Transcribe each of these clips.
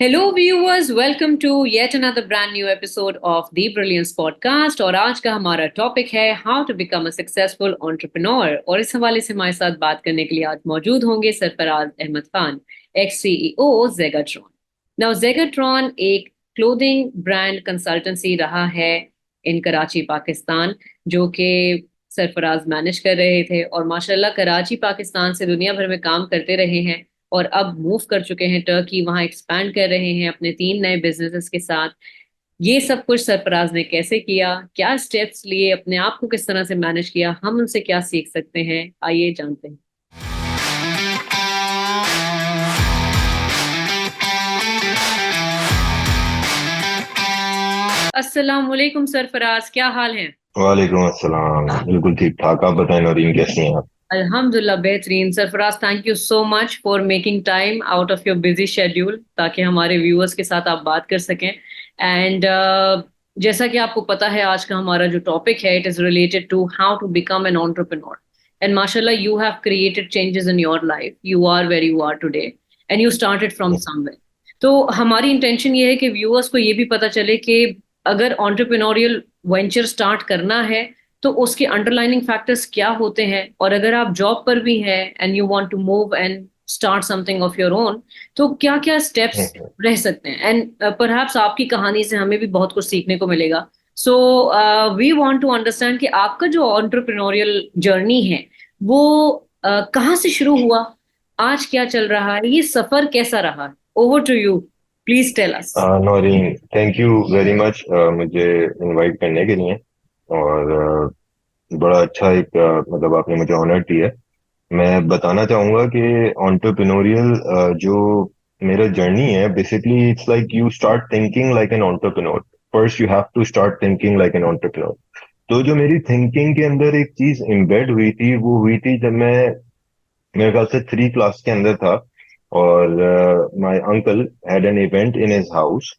Hello viewers, welcome to yet another brand new episode of The Brilliance Podcast। और आज का हमारा topic है how to become a successful entrepreneur. और इस हवाले से हमारे साथ बात करने के लिए आज मौजूद होंगे सरफराज अहमद खान, एक्स सीईओ जेगाट्रॉन। नाउ जेगाट्रॉन एक क्लोथिंग ब्रांड कंसल्टेंसी रहा है इन कराची पाकिस्तान, जो कि सरफराज मैनेज कर रहे थे और माशाल्लाह कराची पाकिस्तान से दुनिया भर में काम करते रहे हैं और अब मूव कर चुके हैं टर्की, वहां एक्सपैंड कर रहे हैं अपने 3 नए बिजनेसेस के साथ। ये सब कुछ सरफराज ने कैसे किया, क्या स्टेप्स लिए, अपने आप को किस तरह से मैनेज किया, हम उनसे क्या सीख सकते हैं, आइए जानते हैं। अस्सलाम वालेकुम सरफराज, क्या हाल है? वालेकुम अस्सलाम। बिल्कुल ठीक ठाक। आप बताएं नौरीन, कैसी हैं आप? अल्हम्दुलिल्लाह बेहतरीन। Sarfaraz, thank you so much for making time out of your busy schedule ताकि हमारे व्यूअर्स के साथ आप बात कर सकें। एंड जैसा कि आपको पता है, आज का हमारा जो टॉपिक है, it is related to how to become an entrepreneur. And माशाल्लाह you have created changes in your life, you are where you are today and you started from somewhere. तो हमारी इंटेंशन ये है कि व्यूअर्स को ये भी पता चले कि अगर एंटरप्रेन्योरियल वेंचर स्टार्ट करना है तो उसके अंडरलाइनिंग फैक्टर्स क्या होते हैं, और अगर आप जॉब पर भी हैं and you want to move and start something of your own, तो क्या क्या स्टेप्स रह सकते हैं। एंड परहैप्स आपकी कहानी से हमें भी बहुत कुछ सीखने को मिलेगा। So we want to understand कि आपका जो एंटरप्रेन्योरियल जर्नी है वो कहाँ से शुरू हुआ, आज क्या चल रहा है, ये सफर कैसा रहा। Over to you, please tell us. Naureen, thank you very much मुझे इनवाइट करने के लिए। और बड़ा अच्छा एक मतलब आपने मुझे ऑनर दिया है। मैं बताना चाहूँगा कि एंटरप्रेन्योरियल जो मेरा जर्नी है, basically it's like you start thinking like an entrepreneur. First you have to start thinking like an entrepreneur. तो जो मेरी थिंकिंग के अंदर एक चीज इम्बेड हुई थी, वो हुई थी जब मैं मेरे ख्याल से 3 क्लास के अंदर था। और my uncle had an event in his house,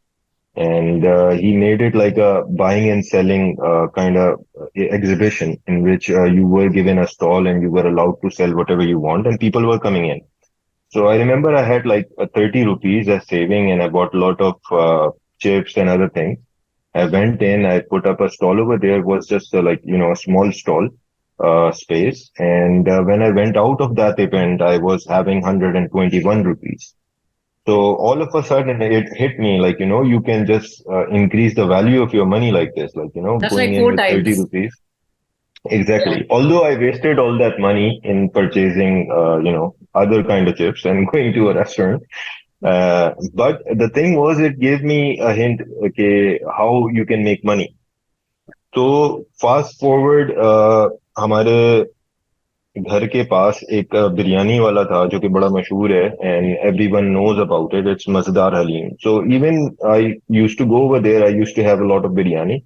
and he made it like a buying and selling kind of exhibition in which you were given a stall and you were allowed to sell whatever you want, and people were coming in. So I remember I had like 30 rupees as saving, and I bought a lot of chips and other things. I went in, I put up a stall over there. It was just like, a small stall space. And when I went out of that event, I was having 121 rupees. So all of a sudden it hit me like, you can just increase the value of your money like this, like, that's going like in four with 30 times rupees. Exactly. Although I wasted all that money in purchasing, other kind of chips and going to a restaurant. But the thing was, it gave me a hint, okay, how you can make money. तो fast forward, हमारे घर के पास एक बिरयानी वाला था जो कि बड़ा मशहूर है, and everyone knows about it. It's मज़ेदार haleem. So even I used to go over there, I used to have a lot of biryani.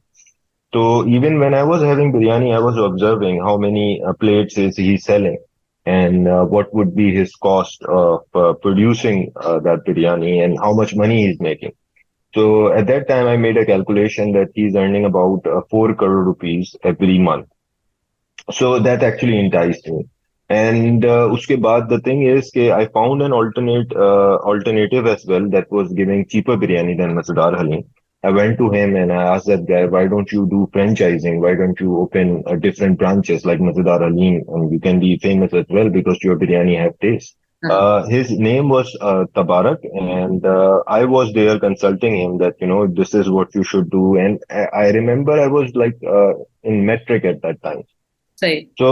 तो even when I was having biryani, I was observing how many plates is he selling, and what would be his cost of producing that biryani, and how much money he's making. So at that time, I made a calculation that he's earning about 4 crore rupees every month. So that actually enticed me. And uske baad, the thing is that I found an alternative as well that was giving cheaper biryani than Masdar Halim. I went to him and I asked that guy, why don't you do franchising? Why don't you open different branches like Masdar Halim, and you can be famous as well because your biryani have taste. His name was Tabarak, and I was there consulting him that, this is what you should do. And I remember I was like in metric at that time. सही। So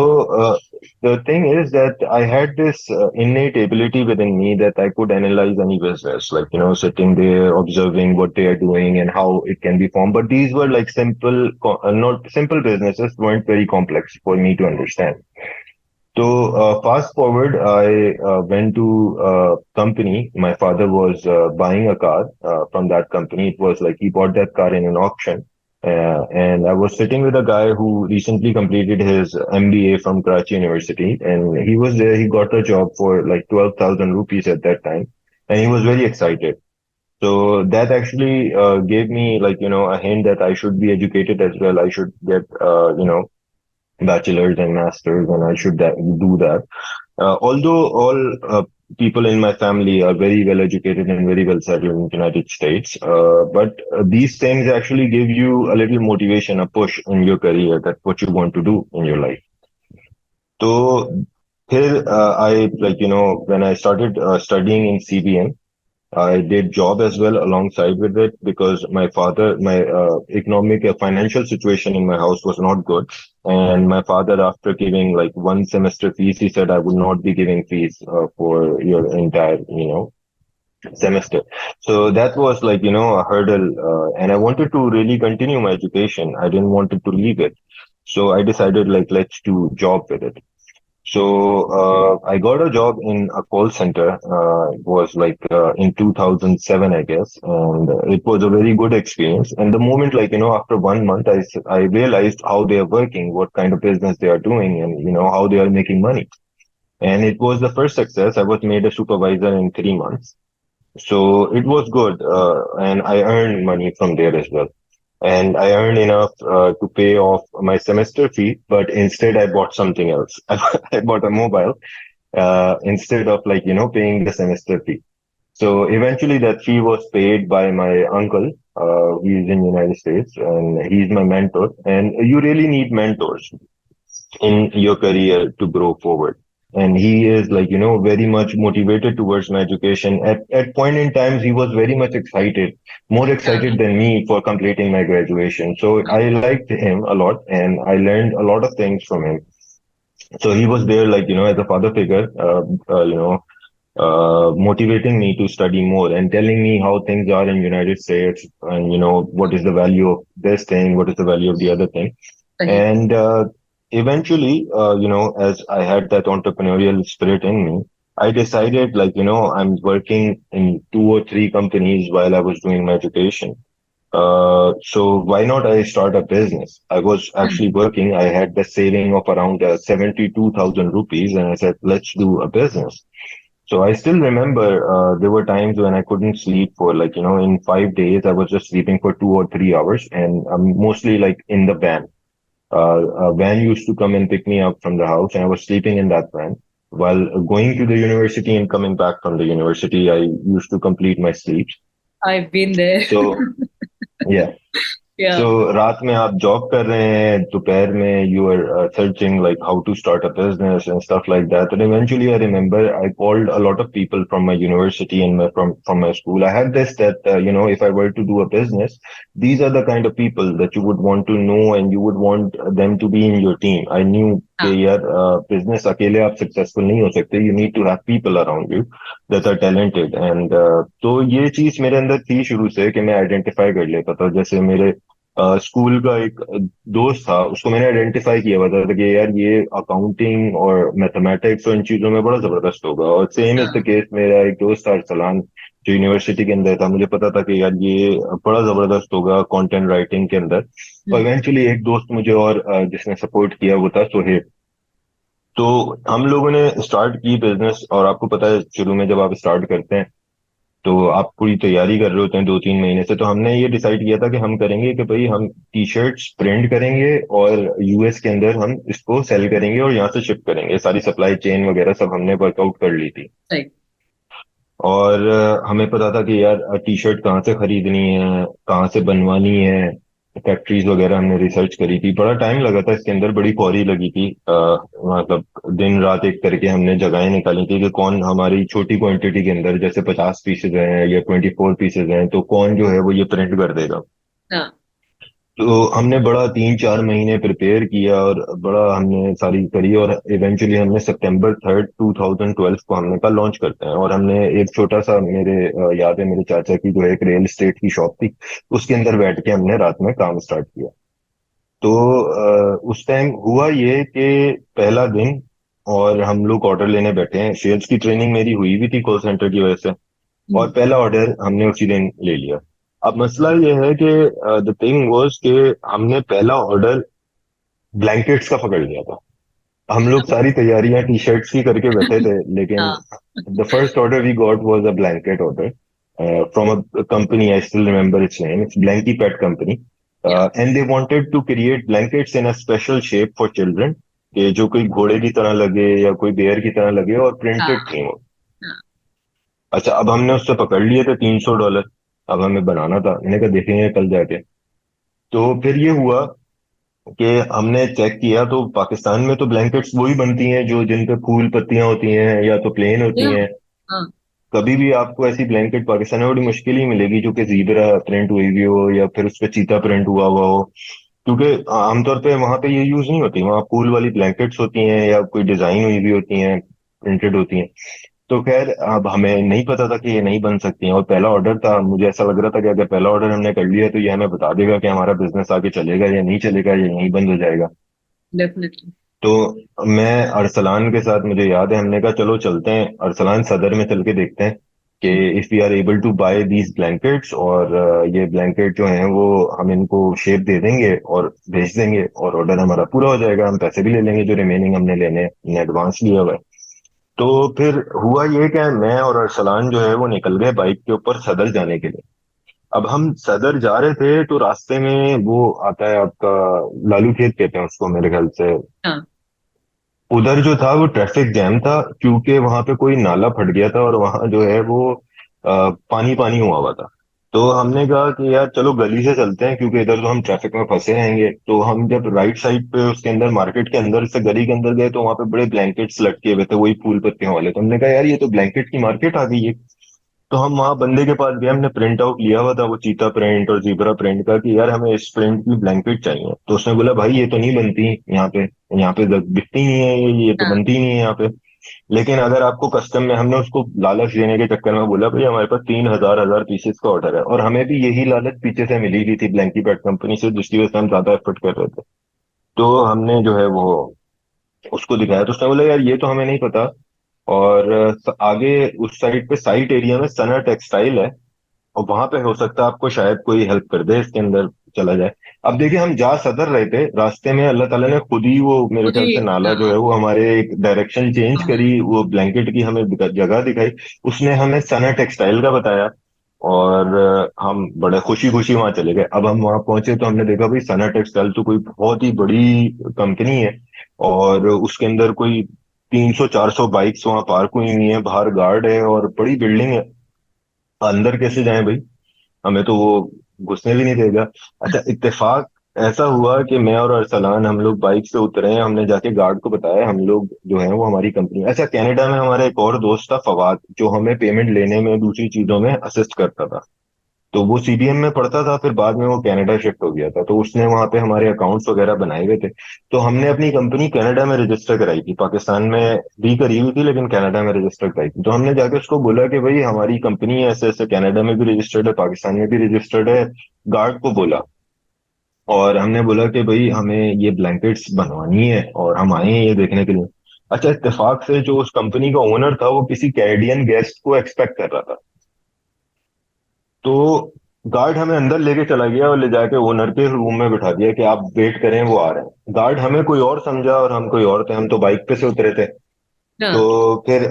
the thing is that I had this innate ability within me that I could analyze any business, like, sitting there, observing what they are doing and how it can be formed. But these were like simple, not simple businesses, weren't very complex for me to understand. So fast forward, I went to a company. My father was buying a car from that company. It was like he bought that car in an auction. And I was sitting with a guy who recently completed his MBA from Karachi University, and he was there. He got a job for like 12,000 rupees at that time, and he was very excited. So that actually gave me like, a hint that I should be educated as well. I should get, bachelor's and master's, and I should do that. Although all people in my family are very well educated and very well settled in the United States. But these things actually give you a little motivation, a push in your career, that what you want to do in your life. So here, I like, when I started studying in CBN, I did job as well alongside with it, because my economic financial situation in my house was not good. And my father, after giving like one semester fees, he said, I would not be giving fees for your entire, semester. So that was like, a hurdle. And I wanted to really continue my education. I didn't want to leave it. So I decided like, let's do job with it. So I got a job in a call center. It was like in 2007, I guess, and it was a very good experience. And the moment, like, after 1 month, I realized how they are working, what kind of business they are doing, and how they are making money. And it was the first success. I was made a supervisor in 3 months, so it was good, and I earned money from there as well. And I earned enough to pay off my semester fee, but instead I bought something else. I bought a mobile instead of like, paying the semester fee. So eventually that fee was paid by my uncle. He's in United States and he's my mentor. And you really need mentors in your career to grow forward. And he is like, very much motivated towards my education. At point in times, he was very much excited, more Yeah. excited than me for completing my graduation. So I liked him a lot and I learned a lot of things from him. So he was there like, as a father figure, motivating me to study more and telling me how things are in United States and, what is the value of this thing, what is the value of the other thing. सही. And eventually, as I had that entrepreneurial spirit in me, I decided like, I'm working in 2 or 3 companies while I was doing my education. So why not I start a business? I was Hmm. actually working. I had the saving of around 72,000 rupees, and I said, let's do a business. So I still remember there were times when I couldn't sleep for like, in 5 days, I was just sleeping for 2 or 3 hours, and I'm mostly like in the van. A van used to come and pick me up from the house, and I was sleeping in that van. While going to the university and coming back from the university, I used to complete my sleeps. I've been there. So, yeah. Yeah. So रात में आप job कर रहे हैं दोपहर में you are searching like how to start a business and stuff like that, and eventually I remember I called a lot of people from my university and from my school. I had this that if I were to do a business, these are the kind of people that you would want to know and you would want them to be in your team. I knew कि हाँ. यार business अकेले आप successful नहीं हो सकते. You need to have people around you that are talented, and तो ये चीज मेरे अंदर थी शुरू से कि मैं आइडेंटिफाई कर लेता था. जैसे मेरे स्कूल का एक दोस्त था, उसको मैंने आइडेंटिफाई किया हुआ था कि यार ये अकाउंटिंग और मैथमेटिक्स और इन चीजों में बड़ा जबरदस्त होगा. और सेम इज द हाँ. केस, मेरा एक दोस्त था अरसलान, जो यूनिवर्सिटी के अंदर था. मुझे पता था कि यार ये बड़ा जबरदस्त होगा कंटेंट राइटिंग के अंदर. और हम्म. इवेंचुअली एक दोस्त मुझे और जिसने सपोर्ट किया वो था सोहेब. तो हम लोगों ने स्टार्ट की बिजनेस. और आपको पता है शुरू में जब आप स्टार्ट करते हैं तो आप पूरी तैयारी कर रहे होते हैं 2-3 महीने से. तो हमने ये डिसाइड किया था कि हम करेंगे कि भाई हम टी शर्ट्स प्रिंट करेंगे और यूएस के अंदर हम इसको सेल करेंगे और यहाँ से शिप करेंगे. सारी सप्लाई चेन वगैरह सब हमने वर्कआउट कर ली थी. सही. और हमें पता था कि यार टी शर्ट कहाँ से खरीदनी है, कहाँ से बनवानी है. फैक्ट्रीज वगैरह हमने रिसर्च करी थी. बड़ा टाइम लगा था इसके अंदर, बड़ी क्वारी लगी थी. मतलब दिन रात एक करके हमने जगहें निकाली थी कि कौन हमारी छोटी क्वांटिटी के अंदर, जैसे 50 पीसेज हैं या 24 पीसेज हैं, तो कौन जो है वो ये प्रिंट कर देगा. हाँ. तो हमने बड़ा 3-4 महीने प्रिपेयर किया और बड़ा हमने सारी करी. और इवेंचुअली हमने September 3rd 2012 को हमने कहा लॉन्च करते हैं. और हमने एक छोटा सा, मेरे याद है मेरे चाचा की जो एक रियल एस्टेट की शॉप थी, उसके अंदर बैठ के हमने रात में काम स्टार्ट किया. तो उस टाइम हुआ ये कि पहला दिन और हम लोग ऑर्डर लेने बैठे हैं. सेल्स की ट्रेनिंग मेरी हुई भी थी कॉल सेंटर की वजह से, और हम्म. पहला ऑर्डर हमने उसी दिन ले लिया. अब मसला ये है कि द थिंग वाज कि हमने पहला ऑर्डर ब्लैंकेट्स का पकड़ लिया था. हम लोग सारी तैयारियां टी शर्ट्स की करके बैठे थे, लेकिन हाँ. The first order we got was a blanket order from a company. I still remember its name. Its Blanky Pat company. Yeah. And they wanted to create blankets in a special shape for children, कि जो कोई घोड़े की तरह लगे या कोई bear की तरह लगे और प्रिंटेड हाँ. थी वो. हाँ. अच्छा, अब हमने उससे पकड़ लिए थे $300। अब हमें बनाना था, मैंने कहा देखेंगे कल जाके। तो फिर ये हुआ कि हमने चेक किया तो पाकिस्तान में तो ब्लैंकेट्स वही बनती हैं जो जिन पे फूल पत्तियां होती हैं या तो प्लेन होती या हैं। हाँ। कभी भी आपको ऐसी ब्लैंकेट पाकिस्तान में बड़ी मुश्किल ही मिलेगी जो कि जीब्रा प्रिंट हुई भी हो या फिर उस पे चीता प्रिंट हुआ हुआ हो, क्योंकि आमतौर पे वहां पे ये यूज नहीं होती, वहाँ फूल वाली ब्लैंकेट्स होती हैं या कोई डिजाइन हुई भी होती हैं, प्रिंटेड होती हैं। तो खैर अब हमें नहीं पता था कि ये नहीं बन सकती हैं, और पहला ऑर्डर था, मुझे ऐसा लग रहा था कि अगर पहला ऑर्डर हमने कर लिया तो ये हमें बता देगा कि हमारा बिजनेस आगे चलेगा या नहीं चलेगा, या यहीं बंद हो जाएगा। डेफिनेटली। तो मैं अरसलान के साथ, मुझे याद है, हमने कहा चलो चलते हैं अरसलान सदर में चल के देखते हैं कि if we are able to buy these blankets, और ये ब्लैंकेट जो हैं वो हम इनको शेप दे देंगे और भेज देंगे और ऑर्डर हमारा पूरा हो जाएगा, हम पैसे भी ले लेंगे जो रिमेनिंग हमने लेने हैं, हमने एडवांस लिया हुआ है। तो फिर हुआ ये कि मैं और अरसलान जो है वो निकल गए बाइक के ऊपर सदर जाने के लिए। अब हम सदर जा रहे थे तो रास्ते में वो आता है आपका, लालू खेत कहते हैं उसको मेरे ख्याल से, हाँ। उधर जो था वो ट्रैफिक जैम था, क्योंकि वहां पे कोई नाला फट गया था और वहां जो है वो पानी पानी हुआ हुआ था। तो हमने कहा कि यार चलो गली से चलते हैं, क्योंकि इधर तो हम ट्रैफिक में फंसे रहेंगे। तो हम जब राइट साइड पे उसके अंदर मार्केट के अंदर से गली के अंदर गए तो वहां पे बड़े ब्लैंकेट्स लटके हुए थे, वही फूल पत्तियों वाले। तो हमने कहा यार ये तो ब्लैंकेट की मार्केट आ गई है। तो हम वहां बंदे के पास गए, हमने प्रिंट आउट लिया हुआ था वो चीता प्रिंट और जीब्रा प्रिंट का, कि यार हमें इस प्रिंट की ब्लैंकेट चाहिए। तो उसने बोला भाई ये तो नहीं बनती यहाँ पे, यहाँ पे बिकती नहीं है, ये तो हाँ। बनती नहीं है यहाँ पे। लेकिन अगर आपको कस्टम में, हमने उसको लालच देने के चक्कर में बोला भाई हमारे पास 3,000 पीसेस का ऑर्डर है, और हमें भी यही लालच पीछे से मिली हुई थी ब्लैंकी पैड कंपनी से, जिसकी वजह से हम ज्यादा एफर्ट कर रहे थे। तो हमने जो है वो उसको दिखाया, तो उसने बोला यार ये तो हमें नहीं पता। और आगे उस साइड पे साइट एरिया में सना टेक्सटाइल है, और वहां पे हो सकता है आपको शायद कोई हेल्प कर दे इसके अंदर चला जाए। अब देखिए हम जा सदर रहे थे, रास्ते में अल्लाह ताला ने खुद ही वो मेरे खुद ख्याल ही। से नाला जो हाँ। है वो हमारे एक डायरेक्शन चेंज हाँ। करी, वो ब्लैंकेट की हमें जगह दिखाई। उसने हमें सना टेक्सटाइल का बताया, और हम बड़े खुशी खुशी वहां चले गए। अब हम वहां पहुंचे तो हमने देखा भाई सना टेक्सटाइल तो कोई बहुत ही बड़ी कंपनी है, और उसके अंदर कोई 300-400 बाइक्स वहां पार्क हुई हुई हैं, बाहर गार्ड है और बड़ी बिल्डिंग है। अंदर कैसे जाएं भाई, हमें तो वो घुसने भी नहीं देगा। अच्छा, इत्तेफाक ऐसा हुआ कि मैं और अरसलान हम लोग बाइक से उतरे हैं, हमने जाके गार्ड को बताया हम लोग जो है वो हमारी कंपनी। अच्छा, कनाडा में हमारा एक और दोस्त था फवाद, जो हमें पेमेंट लेने में दूसरी चीजों में असिस्ट करता था। तो वो सीबीएम में पढ़ता था, फिर बाद में वो कनाडा शिफ्ट हो गया था, तो उसने वहां पे हमारे अकाउंट्स वगैरह बनाए हुए थे। तो हमने अपनी कंपनी कनाडा में रजिस्टर कराई थी, पाकिस्तान में भी करी हुई थी लेकिन कनाडा में रजिस्टर कराई थी। तो हमने जाके उसको बोला कि भाई हमारी कंपनी ऐसे ऐसे कनाडा में भी रजिस्टर्ड है, पाकिस्तान में भी रजिस्टर्ड है, गार्ड को बोला। और हमने बोला कि भाई हमें ये ब्लैंकेट्स बनवानी है और हम आए हैं ये देखने के लिए। अच्छा, इत्तेफाक से जो उस कंपनी का ओनर था वो किसी कैनेडियन गेस्ट को एक्सपेक्ट कर रहा था। तो गार्ड हमें अंदर लेके चला गया और ले जाके ओनर के रूम में बिठा दिया कि आप वेट करें वो आ रहे हैं। गार्ड हमें कोई और समझा और हम कोई और थे, हम तो बाइक पे से उतरे थे। तो हाँ। फिर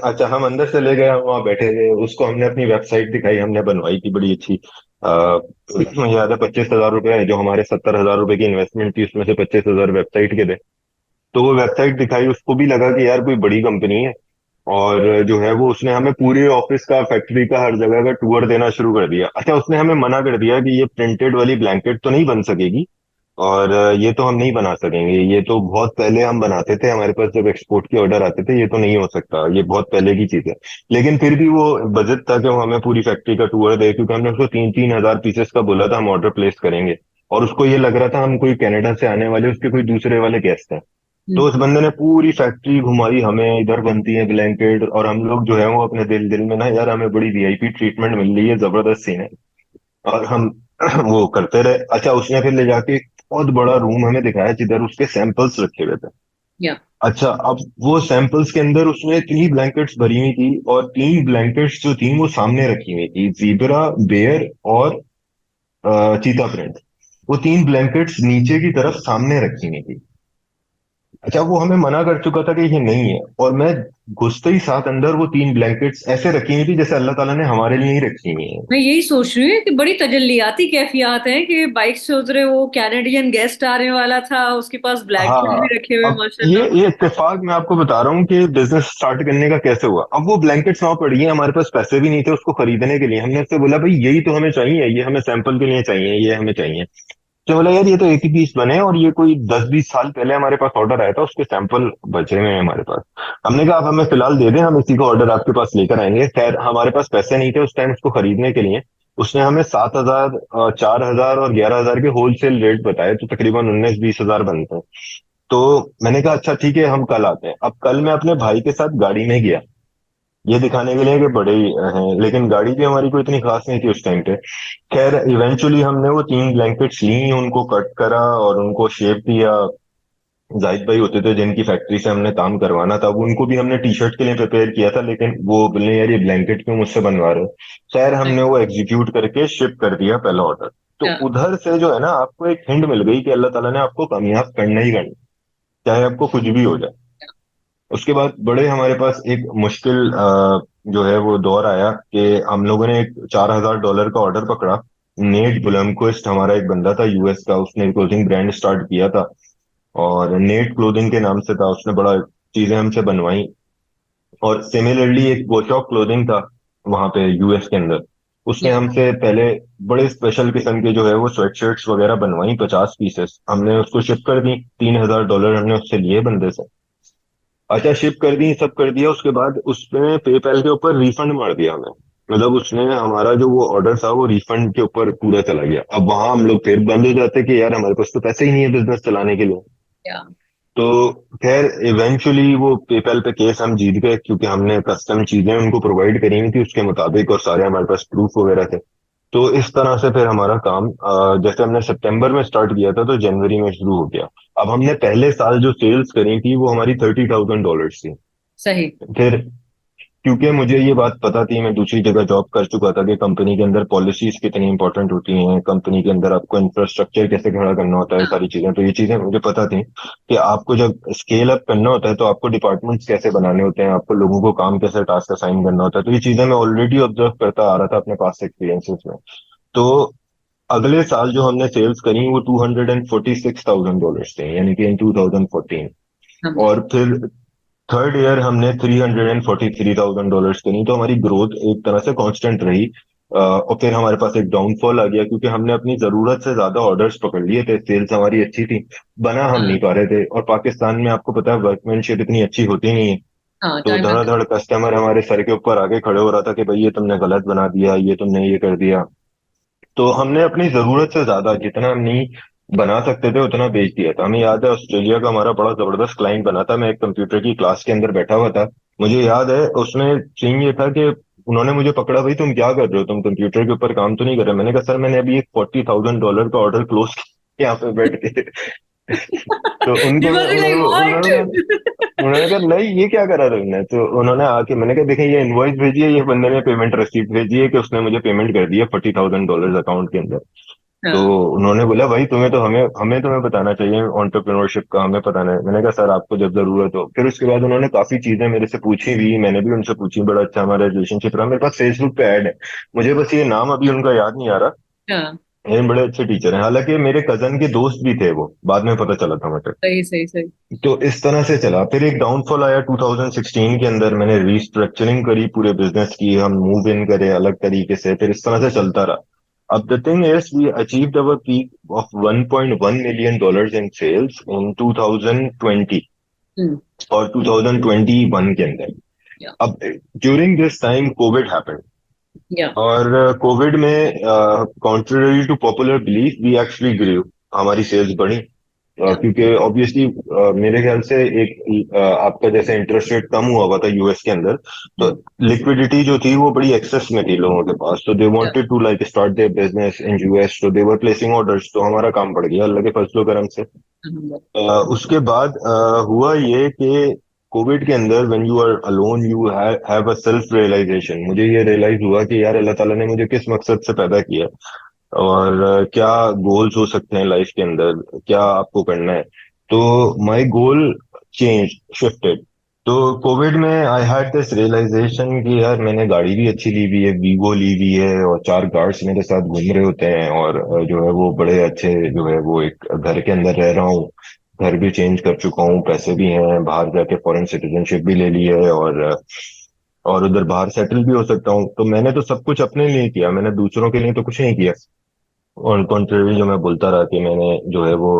अच्छा, हम अंदर चले गए, हम वहाँ बैठे थे, उसको हमने अपनी वेबसाइट दिखाई, हमने बनवाई थी बड़ी अच्छी। मुझे याद है 25,000 रुपये, जो हमारे 70,000 रुपये की इन्वेस्टमेंट थी उसमें से 25,000 वेबसाइट के थे। तो वो वेबसाइट दिखाई, उसको भी लगा कि यार कोई बड़ी कंपनी है। और जो है वो उसने हमें पूरे ऑफिस का, फैक्ट्री का, हर जगह का टूर देना शुरू कर दिया। अच्छा, उसने हमें मना कर दिया कि ये प्रिंटेड वाली ब्लैंकेट तो नहीं बन सकेगी, और ये तो हम नहीं बना सकेंगे, ये तो बहुत पहले हम बनाते थे, हमारे पास जब एक्सपोर्ट के ऑर्डर आते थे, ये तो नहीं हो सकता, ये बहुत पहले की चीज है। लेकिन फिर भी वो बजट था कि वो हमें पूरी फैक्ट्री का टूर दे, क्योंकि हमने उसको 3-3 हजार पीसेस का बोला था हम ऑर्डर प्लेस करेंगे। और उसको ये लग रहा था हम कोई कनाडा से आने वाले उसके कोई दूसरे वाले गेस्ट हैं। तो हम्म। उस बंदे ने पूरी फैक्ट्री घुमाई हमें, इधर बनती है ब्लैंकेट, और हम लोग जो है वो अपने दिल दिल में ना, यार हमें बड़ी वीआईपी ट्रीटमेंट मिल रही है, जबरदस्त सीन है। और हम वो करते रहे। अच्छा, उसने फिर ले जाके एक बहुत बड़ा रूम हमें दिखाया जिधर उसके सैंपल्स रखे हुए थे। या। अच्छा, अब वो सैंपल्स के अंदर उसने 3 ब्लैंकेट्स भरी हुई थी, और 3 ब्लैंकेट्स जो थी वो सामने रखी हुई थी, जीब्रा, बेयर और चीता प्रिंट। वो 3 ब्लैंकेट्स नीचे की तरफ सामने रखी हुई थी। अच्छा, वो हमें मना कर चुका था कि ये नहीं है, और मैं घुसते ही साथ अंदर वो 3 ब्लैंकेट्स ऐसे रखी हुई थी जैसे अल्लाह ताला ने हमारे लिए ही रखी हुई है। मैं यही सोच रही हूँ कि बड़ी तजल्लियाती कैफियत है कि बाइक से उतरे, वो कैनेडियन गेस्ट आने वाला था, उसके पास ब्लैंकेट हाँ। भी रखे हुए अब ये माशाल्लाह। ये इत्तेफाक मैं आपको बता रहा हूँ कि बिजनेस स्टार्ट करने का कैसे हुआ। अब वो ब्लैंकेट्स वहां पड़ी हैं, हमारे पास पैसे भी नहीं थे उसको खरीदने के लिए। हमने उससे बोला भाई यही तो हमें चाहिए, ये हमें सैंपल के लिए चाहिए, ये हमें चाहिए। तो बोला यार ये तो एक ही पीस बने, और ये कोई 10-20 साल पहले हमारे पास ऑर्डर आया था, उसके सैंपल बचे हुए हैं हमारे पास। हमने कहा आप हमें फिलहाल दे दें, हम इसी का ऑर्डर आपके पास लेकर आएंगे। खैर हमारे पास पैसे नहीं थे उस टाइम उसको खरीदने के लिए। उसने हमें 7,000, 4,000 और 11,000 के होलसेल रेट बताए, तो तकरीबन 19-20 हजार बनते हैं। तो मैंने कहा अच्छा ठीक है, हम कल आते हैं। अब कल मैं अपने भाई के साथ गाड़ी में गया, ये दिखाने के लिए कि बड़े ही हैं, लेकिन गाड़ी भी हमारी कोई इतनी खास नहीं थी उस टाइम पे। खैर इवेंचुअली हमने वो 3 ब्लैंकेट्स ली, उनको कट करा और उनको शेप दिया। जाहिद भाई होते थे जिनकी फैक्ट्री से हमने काम करवाना था, वो उनको भी हमने टी शर्ट के लिए प्रिपेयर किया था, लेकिन वो बोले यार ये ब्लैंकेट क्यों मुझसे बनवा रहे हो। खैर हमने वो एग्जीक्यूट करके शिप कर दिया पहला ऑर्डर। तो अच्छा। उधर से जो है ना, आपको एक हिंट मिल गई कि अल्लाह ताला ने आपको कामयाब करना ही करना, चाहे आपको कुछ भी हो जाए। उसके बाद बड़े हमारे पास एक मुश्किल जो है वो दौर आया कि हम लोगों ने एक $4,000 का ऑर्डर पकड़ा। नेट ब्लमक्विस्ट हमारा एक बंदा था यूएस का, उसने क्लोथिंग ब्रांड स्टार्ट किया था, और नेट क्लोथिंग के नाम से था। उसने बड़ा चीजें हमसे बनवाई। और सिमिलरली एक वोशॉप क्लोथिंग था वहां पे यूएस के अंदर, उसने या हमसे पहले बड़े स्पेशल किस्म के जो है वो स्वेटशर्ट्स वगैरह बनवाई, 50 पीसेस हमने उसको शिप कर दी। $3,000 हमने उससे लिए बंदे से। अच्छा शिप कर दी, सब कर दिया, उसके बाद उसने पेपैल के ऊपर रिफंड मार दिया हमें। मतलब उसने हमारा जो वो ऑर्डर था वो रिफंड के ऊपर पूरा चला गया। अब वहां हम लोग फिर बंद हो जाते कि यार हमारे पास तो पैसे ही नहीं है बिजनेस चलाने के लिए। या तो खैर इवेंचुअली वो पेपैल पे केस हम जीत गए, क्योंकि हमने कस्टम चीजें उनको प्रोवाइड करी हुई थी उसके मुताबिक, और सारे हमारे पास प्रूफ वगैरह थे। तो इस तरह से फिर हमारा काम जैसे हमने सितंबर में स्टार्ट किया था तो जनवरी में शुरू हो गया। अब हमने पहले साल जो सेल्स करी थी वो हमारी $30,000 थी। सही। फिर क्योंकि मुझे ये बात पता थी, मैं दूसरी जगह जॉब कर चुका था, कि कंपनी के अंदर पॉलिसीज कितनी इंपॉर्टेंट होती हैं, कंपनी के अंदर आपको इंफ्रास्ट्रक्चर कैसे खड़ा करना होता है, हाँ। सारी चीजें। तो ये चीजें मुझे पता थी कि आपको जब स्केल अप करना होता है तो आपको डिपार्टमेंट्स कैसे बनाने होते हैं, आपको लोगों को काम कैसे टास्क असाइन करना होता है। तो ये चीजें मैं ऑलरेडी ऑब्जर्व करता आ रहा था अपने पास एक्सपीरियंसेस में। तो अगले साल जो हमने सेल्स करी वो $246,000 थे, यानी कि इन 2014। हम। और फिर थर्ड ईयर हमने $343,000 करी, तो हमारी ग्रोथ एक तरह से कांस्टेंट रही। और फिर हमारे पास एक डाउनफॉल आ गया, क्योंकि हमने अपनी जरूरत से ज्यादा ऑर्डर्स पकड़ लिए थे, सेल्स हमारी अच्छी थी, बना हम हाँ। नहीं पा रहे थे। और पाकिस्तान में आपको पता है वर्कमैनशिप इतनी अच्छी होती नहीं है। हाँ, तो टाइम लगता धड़ाधड़ कस्टमर हमारे सर के ऊपर आके खड़े हो रहा था कि भाई ये तुमने गलत बना दिया, ये तुमने ये कर दिया। तो हमने अपनी जरूरत से ज्यादा जितना हम नहीं बना सकते थे उतना बेच दिया था। हमें याद है ऑस्ट्रेलिया का हमारा बड़ा जबरदस्त क्लाइंट बना था, मैं एक कंप्यूटर की क्लास के अंदर बैठा हुआ था। मुझे याद है उसमें सीन ये था कि उन्होंने मुझे पकड़ा, भाई तुम क्या कर रहे हो, तुम कंप्यूटर के ऊपर काम तो नहीं कर रहे। मैंने कहा सर मैंने अभी एक $40,000 का ऑर्डर क्लोज किया यहाँ पे बैठ के। तो He उनको was like, उन्होंने कहा, what? उन्होंने कहा नहीं ये क्या करा तुमने। तो उन्होंने आके, मैंने कहा देखें ये इनवॉइस भेजी है, ये बंदे ने पेमेंट रसीद भेजी है कि उसने मुझे पेमेंट कर दी है $40,000 अकाउंट के अंदर। तो हाँ। उन्होंने बोला भाई तुम्हें तो हमें हमें तुम्हें बताना चाहिए, एंटरप्रेन्योरशिप का हमें बताना है। मैंने कहा सर आपको जब जरूरत हो। फिर उसके बाद उन्होंने काफी चीजें मेरे से पूछी भी, मैंने भी उनसे पूछी, बड़ा अच्छा हमारा रिलेशनशिप रहा। मेरे पास फेसबुक पे ऐड है, मुझे बस ये नाम अभी उनका याद नहीं आ रहा। हाँ। ये बड़े अच्छे टीचर हैं, हालांकि मेरे कजन के दोस्त भी थे वो, बाद में पता चला था मुझे। सही सही सही। तो इस तरह से चला। फिर एक डाउनफॉल आया 2016 के अंदर, मैंने रीस्ट्रक्चरिंग करी पूरे बिजनेस की, हम मूव इन करे अलग तरीके से, फिर इस तरह से चलता रहा। अब the thing is we achieved our peak of $1.1 million in sales in 2020 hmm. और 2021 के अंदर। या अब during this time Covid happened, yeah और कोविड में contrary to popular belief we actually grew, हमारी सेल्स बढ़ी। या क्योंकि ऑब्वियसली मेरे ख्याल से एक आपका जैसे इंटरेस्ट रेट कम हुआ हुआ था यूएस के अंदर, तो हम्म। लिक्विडिटी जो थी वो बड़ी एक्सेस में थी लोगों के पास, तो दे या wanted to like start their business in US, तो दे वर प्लेसिंग ऑर्डर्स। तो हमारा काम बढ़ गया अल्लाह के फजलो करम से। उसके बाद हुआ ये कि कोविड के अंदर when you are alone you have a self realisation. मुझे ये रियलाइज हुआ कि यार अल्लाह ताला ने मुझे किस मकसद से पैदा किया, और क्या गोल्स हो सकते हैं लाइफ के अंदर, क्या आपको करना है। तो माय गोल चेंज शिफ्टेड। तो कोविड में आई हैड दिस रियलाइजेशन कि यार मैंने गाड़ी भी अच्छी ली हुई है, वीगो ली हुई है, और चार गार्ड्स मेरे साथ घूम रहे होते हैं, और जो है वो बड़े अच्छे, जो है वो एक घर के अंदर रह रहा हूँ, घर भी चेंज कर चुका हूँ, पैसे भी हैं, बाहर जाके फॉरेन सिटीजनशिप भी ले ली है, और उधर बाहर सेटल भी हो सकता हूँ। तो मैंने तो सब कुछ अपने लिए किया, मैंने दूसरों के लिए तो कुछ नहीं किया। ऑन कॉन्ट्रेरी जो मैं बोलता रहा कि मैंने जो है वो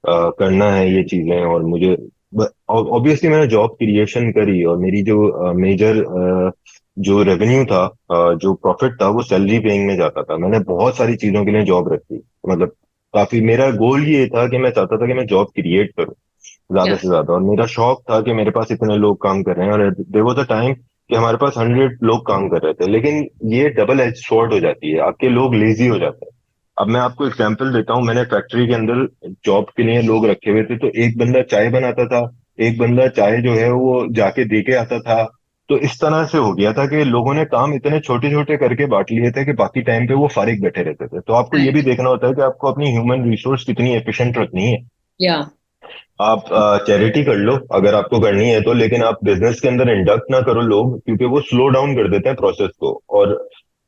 करना है ये चीजें, और मुझे ऑब्वियसली मैंने जॉब क्रिएशन करी, और मेरी जो मेजर जो रेवेन्यू था, जो प्रॉफिट था, वो सैलरी पेइंग में जाता था। मैंने बहुत सारी चीजों के लिए जॉब रखी, मतलब काफी मेरा गोल ये था कि मैं चाहता था कि मैं जॉब क्रिएट करूं ज्यादा या से ज्यादा, और मेरा शौक था कि मेरे पास इतने लोग काम कर रहे हैं, और देयर वाज अ टाइम कि हमारे पास 100 लोग काम कर रहे थे। लेकिन ये डबल एज स्वॉर्ड हो जाती है, आपके लोग लेजी हो जाते हैं। अब मैं आपको एग्जांपल देता हूँ, मैंने फैक्ट्री के अंदर जॉब के लिए लोग रखे हुए थे, तो एक बंदा चाय बनाता था, एक बंदा चाय जो है वो जाके दे के आता था। तो इस तरह से हो गया था कि लोगों ने काम इतने छोटे छोटे करके बांट लिए थे कि बाकी टाइम पे वो फारिग बैठे रहते थे। तो आपको ये भी राइट देखना होता है कि आपको अपनी ह्यूमन रिसोर्स कितनी एफिशिएंट रखनी है। या आप चैरिटी कर लो अगर आपको करनी है तो, लेकिन आप बिजनेस के अंदर इंडक्ट ना करो लोग, क्योंकि वो स्लो डाउन कर देते हैं प्रोसेस को। और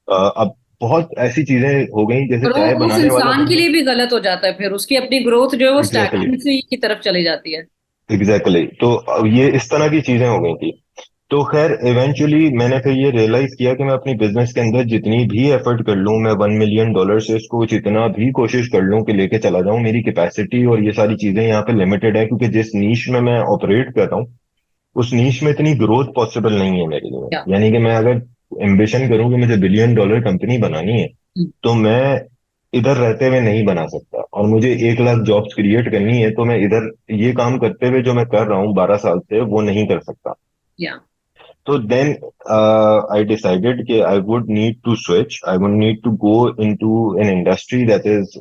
अब बहुत ऐसी चीजें हो गई, जैसे और वो चाय उस बनाने वाला इंसान के बंदा। लिए भी गलत हो जाता है, फिर उसकी अपनी ग्रोथ जो है वो एग्जैक्टली, स्टैग्नेंसी की तरफ चली जाती है। एग्जैक्टली। तो अब ये इस तरह की चीजें हो गई थी। तो खैर इवेंचुअली मैंने फिर ये रियलाइज किया कि मैं अपनी बिजनेस के अंदर जितनी भी एफर्ट कर लूं, मैं $1 मिलियन से इसको जितना भी कोशिश कर लूं कि लेके चला जाऊं, मेरी कैपेसिटी और ये सारी चीजें यहाँ पे लिमिटेड है, क्योंकि जिस नीश में मैं ऑपरेट कर रहा हूँ उस नीश में इतनी ग्रोथ पॉसिबल नहीं है मेरे लिए। या यानी कि मैं अगर एम्बिशन करूं कि मुझे $1 बिलियन कंपनी बनानी है, तो मैं इधर रहते हुए नहीं बना सकता, और मुझे 1 लाख जॉब्स क्रिएट करनी है, तो मैं इधर ये काम करते हुए जो मैं कर रहा हूँ 12 साल से वो नहीं कर सकता। या तो देन I decided कि I would need to switch. I would need to go into an industry that is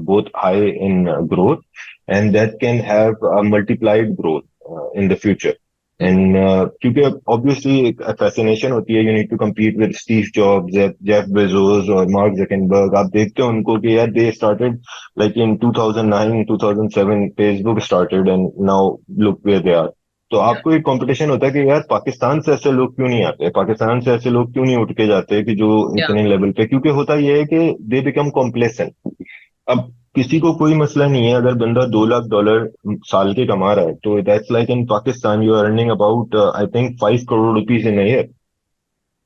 both high in growth and that can have a multiplied growth in the future. And क्योंकि obviously एक fascination होती है, you need to compete with Steve Jobs, Jeff Bezos और Mark Zuckerberg। आप देखते हो उनको कि यार they started like in 2009, 2007 Facebook started and now look where they are। तो या आपको एक कंपटीशन होता है कि यार पाकिस्तान से ऐसे लोग क्यों नहीं आते, पाकिस्तान से ऐसे लोग क्यों नहीं उठ के जाते कि जो या इतने लेवल पे, क्योंकि होता ये है कि दे बिकम कॉम्प्लेसेंट। अब किसी को कोई मसला नहीं है अगर बंदा $2 लाख साल के कमा रहा है, तो that's like in Pakistan you are earning about I think 5 crore rupees in year.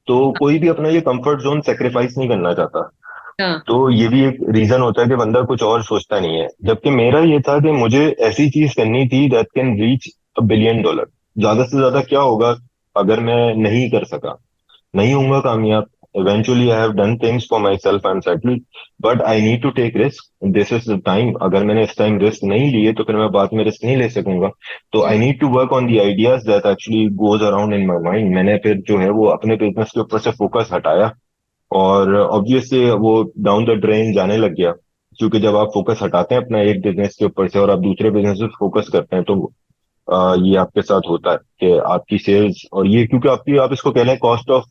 तो कोई भी अपना ये कंफर्ट जोन सेक्रीफाइस नहीं करना चाहता। हाँ तो ये भी एक रीजन होता है कि बंदा कुछ और सोचता नहीं है, जबकि मेरा ये था कि मुझे ऐसी चीज करनी थी दैट कैन रीच $1 बिलियन। ज्यादा से ज्यादा क्या होगा अगर मैं नहीं कर सका, नहीं होऊंगा कामयाब। Eventually I have done things for myself, I am settled, but I need to take risk, this is the time. अगर मैंने इस टाइम रिस्क नहीं लिए तो फिर मैं बाद में रिस्क नहीं ले सकूंगा। तो I need to work on the ideas that actually goes around in my mind. मैंने फिर जो है वो अपने बिजनेस के ऊपर से फोकस हटाया, और ऑब्वियसली वो डाउन द ड्रेन जाने लग गया। क्योंकि जब आप फोकस हटाते हैं अपना एक बिजनेस के ऊपर से और आप दूसरे बिजनेस पे फोकस करते हैं, तो ये आपके साथ होता है कि आपकी सेल्स, और ये क्योंकि आपकी आप इसको कह लें कॉस्ट ऑफ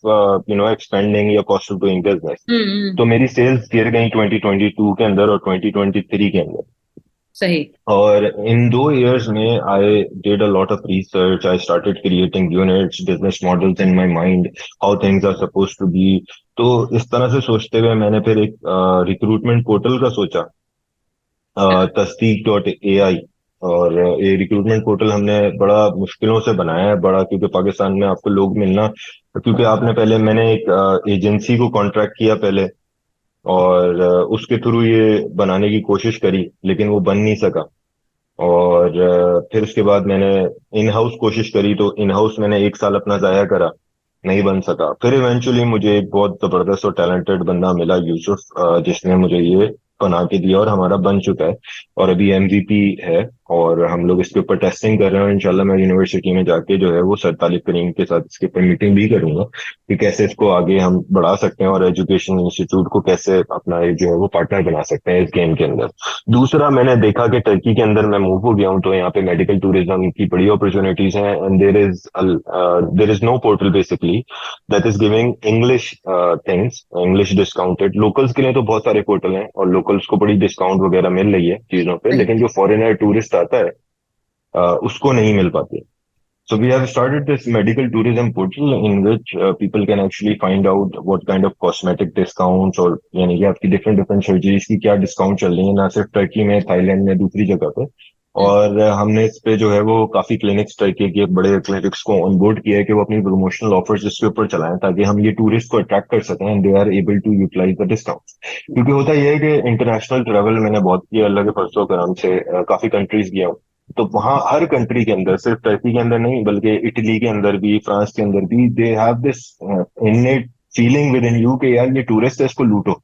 एक्सपेंडिंग या कॉस्ट ऑफ डूइंग बिजनेस। हम्म। तो मेरी सेल्स गिर गई 2022 के अंदर और 2023 के अंदर। सही। और इन 2 years में I did a lot of research, I started creating units, business models in my mind, how things are suppose to be. तो इस तरह से सोचते हुए मैंने फिर एक रिक्रूटमेंट पोर्टल का सोचा, तस्दीक.ai। और ये रिक्रूटमेंट पोर्टल हमने बड़ा मुश्किलों से बनाया है, बड़ा, क्योंकि पाकिस्तान में आपको लोग मिलना, क्योंकि आपने पहले, मैंने एक एजेंसी को कॉन्ट्रैक्ट किया पहले, और उसके थ्रू ये बनाने की कोशिश करी, लेकिन वो बन नहीं सका। और फिर उसके बाद मैंने इन हाउस कोशिश करी, तो इन हाउस मैंने 1 साल अपना जाया करा, नहीं बन सका। फिर इवेंचुअली मुझे एक बहुत जबरदस्त और टैलेंटेड बंदा मिला, यूसुफ, जिसने मुझे ये बना के दिया, और हमारा बन चुका है, और अभी एमवीपी है, और हम लोग इसके ऊपर टेस्टिंग कर रहे हैं। इंशाल्लाह मैं यूनिवर्सिटी में जाके जो है वो सर तालिब करीम के साथ इसके ऊपर मीटिंग भी करूंगा कि कैसे इसको आगे हम बढ़ा सकते हैं, और एजुकेशन इंस्टीट्यूट को कैसे अपना एक जो है वो पार्टनर बना सकते हैं इस गेम के अंदर। दूसरा, मैंने देखा कि टर्की के अंदर मैं मूव हो गया हूँ, तो यहाँ पे मेडिकल टूरिज्म की बड़ी अपॉर्चुनिटीज हैं, and there is no portal basically that is giving English things, English discounted. Locals के लिए तो बहुत सारे पोर्टल हैं और लोकल्स को बड़ी डिस्काउंट वगैरह मिल रही है चीजों पे, सही। लेकिन जो फॉरेनर टूरिस्ट आता है उसको नहीं मिल पाती। So we have started this medical tourism portal in which people can actually find out what kind of cosmetic discounts और यानी कि आपकी डिफरेंट डिफरेंट सर्जरीज की क्या डिस्काउंट चल रही है, ना सिर्फ टर्की में, थाईलैंड में, दूसरी जगह पे। हम्म, और हमने इस पे जो है वो काफी क्लिनिक्स ट्राई किए कि बड़े क्लिनिक्स को ऑनबोर्ड किया है कि वो अपनी प्रमोशनल ऑफर्स इसके ऊपर चलाएं ताकि हम ये टूरिस्ट को अट्रैक्ट कर सकें and they are able to utilise the discount. क्योंकि होता यह है कि इंटरनेशनल ट्रैवल मैंने बहुत किया, अल्लाह के फजलो करम से काफी कंट्रीज गया हूँ। तो वहाँ हर कंट्री के अंदर, सिर्फ टर्की के अंदर नहीं बल्कि इटली के अंदर भी, फ्रांस के अंदर भी, they have this innate feeling with in you कि यार ये टूरिस्ट है, इसको लूटो,